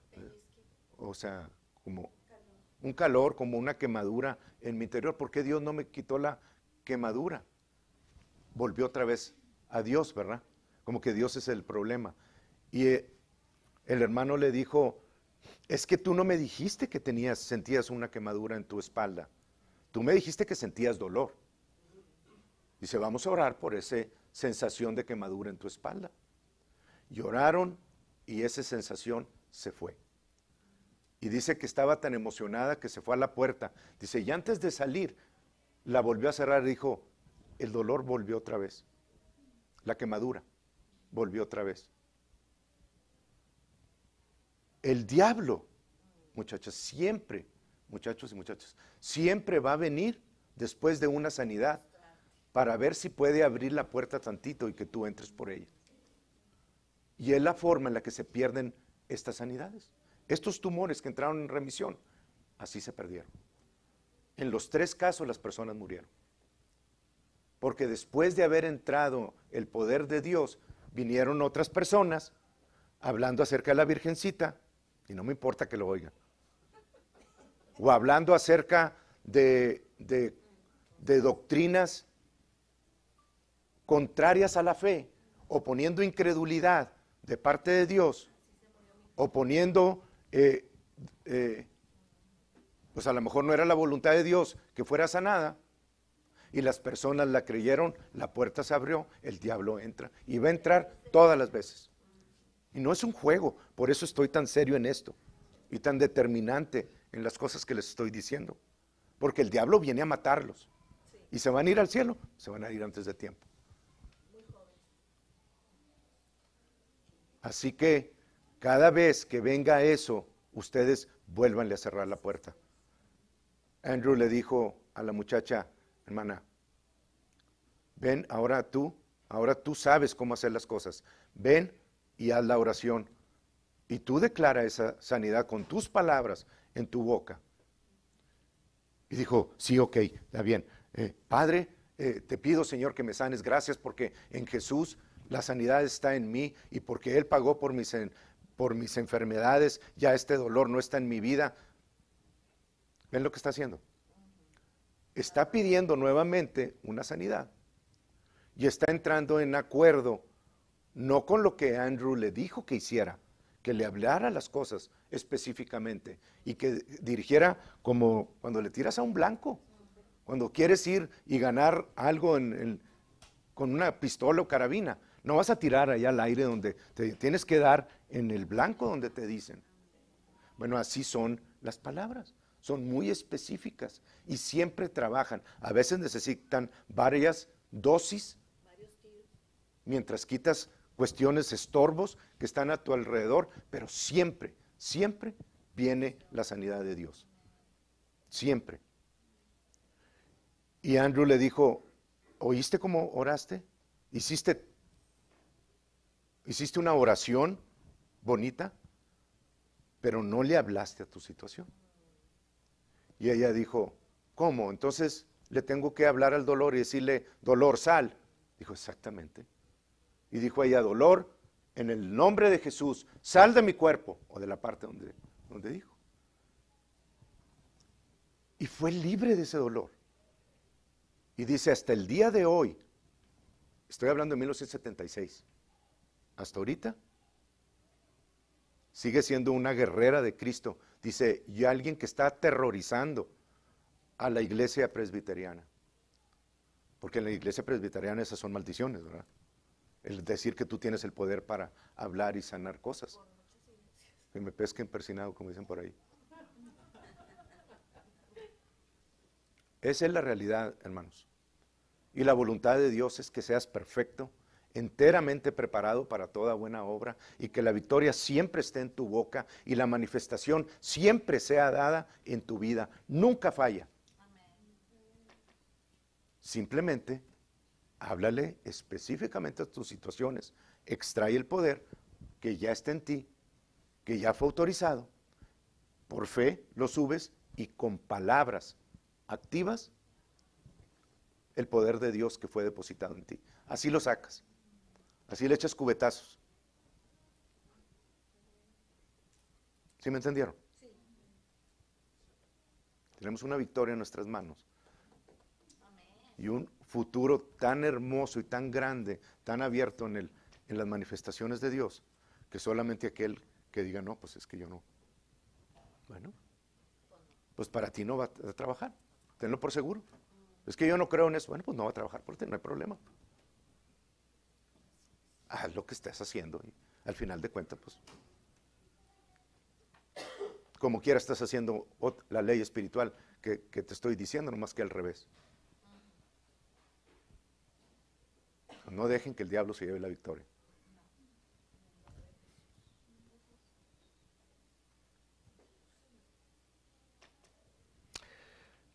o sea, como un calor, como una quemadura en mi interior. ¿Por qué Dios no me quitó la quemadura? Volvió otra vez a Dios, ¿verdad? Como que Dios es el problema. Y el hermano le dijo, es que tú no me dijiste que sentías una quemadura en tu espalda. Tú me dijiste que sentías dolor. Dice, vamos a orar por esa sensación de quemadura en tu espalda. Lloraron y esa sensación se fue. Y dice que estaba tan emocionada que se fue a la puerta. Dice, y antes de salir, la volvió a cerrar y dijo, el dolor volvió otra vez. La quemadura volvió otra vez. El diablo, muchachos, siempre, muchachos y muchachas, siempre va a venir después de una sanidad para ver si puede abrir la puerta tantito y que tú entres por ella. Y es la forma en la que se pierden estas sanidades. Estos tumores que entraron en remisión, así se perdieron. En los 3 casos las personas murieron. Porque después de haber entrado el poder de Dios, vinieron otras personas hablando acerca de la Virgencita, y no me importa que lo oigan, o hablando acerca de doctrinas contrarias a la fe, o poniendo incredulidad de parte de Dios, o poniendo, pues a lo mejor no era la voluntad de Dios que fuera sanada, y las personas la creyeron, la puerta se abrió, el diablo entra, y va a entrar todas las veces. Y no es un juego, por eso estoy tan serio en esto, y tan determinante en las cosas que les estoy diciendo, porque el diablo viene a matarlos, y se van a ir al cielo, se van a ir antes de tiempo. Así que cada vez que venga eso, ustedes vuélvanle a cerrar la puerta. Andrew le dijo a la muchacha, hermana, ven, ahora tú sabes cómo hacer las cosas. Ven y haz la oración. Y tú declara esa sanidad con tus palabras en tu boca. Y dijo, sí, ok, está bien. Padre, te pido, Señor, que me sanes. Gracias porque en Jesús la sanidad está en mí y porque Él pagó por mis enfermedades, ya este dolor no está en mi vida. ¿Ven lo que está haciendo? Está pidiendo nuevamente una sanidad y está entrando en acuerdo, no con lo que Andrew le dijo que hiciera, que le hablara las cosas específicamente y que dirigiera como cuando le tiras a un blanco, cuando quieres ir y ganar algo con una pistola o carabina. No vas a tirar allá al aire donde te tienes que dar en el blanco donde te dicen. Bueno, así son las palabras. Son muy específicas y siempre trabajan. A veces necesitan varias dosis, mientras quitas cuestiones, estorbos que están a tu alrededor, pero siempre, siempre viene la sanidad de Dios. Siempre. Y Andrew le dijo, ¿oíste cómo oraste? ¿Hiciste una oración bonita? Pero no le hablaste a tu situación. Y ella dijo, ¿cómo? Entonces le tengo que hablar al dolor y decirle, dolor, sal. Dijo, exactamente. Y dijo ella, dolor, en el nombre de Jesús, sal de mi cuerpo, o de la parte donde dijo. Y fue libre de ese dolor. Y dice, hasta el día de hoy, estoy hablando de 1976, hasta ahorita, sigue siendo una guerrera de Cristo. Dice, y alguien que está aterrorizando a la iglesia presbiteriana. Porque en la iglesia presbiteriana esas son maldiciones, ¿verdad? El decir que tú tienes el poder para hablar y sanar cosas. Que me pesquen persinado, como dicen por ahí. Esa es la realidad, hermanos. Y la voluntad de Dios es que seas perfecto, enteramente preparado para toda buena obra y que la victoria siempre esté en tu boca y la manifestación siempre sea dada en tu vida. Nunca falla. Simplemente háblale específicamente a tus situaciones, extrae el poder que ya está en ti, que ya fue autorizado, por fe lo subes y con palabras activas el poder de Dios que fue depositado en ti. Así lo sacas, así le echas cubetazos. ¿Sí me entendieron? Sí. Tenemos una victoria en nuestras manos. Y un futuro tan hermoso y tan grande, tan abierto en las manifestaciones de Dios, que solamente aquel que diga, no, pues es que yo no. Bueno, pues para ti no va a trabajar, tenlo por seguro. Es que yo no creo en eso. Bueno, pues no va a trabajar por ti, no hay problema. Haz lo que estés haciendo y al final de cuentas, pues, como quiera estás haciendo la ley espiritual que te estoy diciendo, nomás que al revés. No dejen que el diablo se lleve la victoria.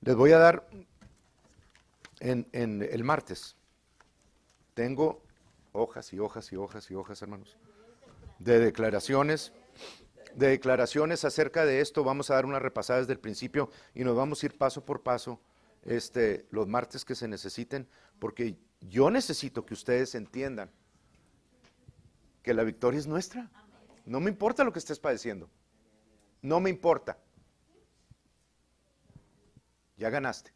Les voy a dar en el martes. Tengo hojas y hojas y hojas y hojas, hermanos. de declaraciones. De declaraciones acerca de esto, vamos a dar una repasada desde el principio y nos vamos a ir paso por paso los martes que se necesiten, porque yo necesito que ustedes entiendan que la victoria es nuestra. No me importa lo que estés padeciendo, no me importa. Ya ganaste.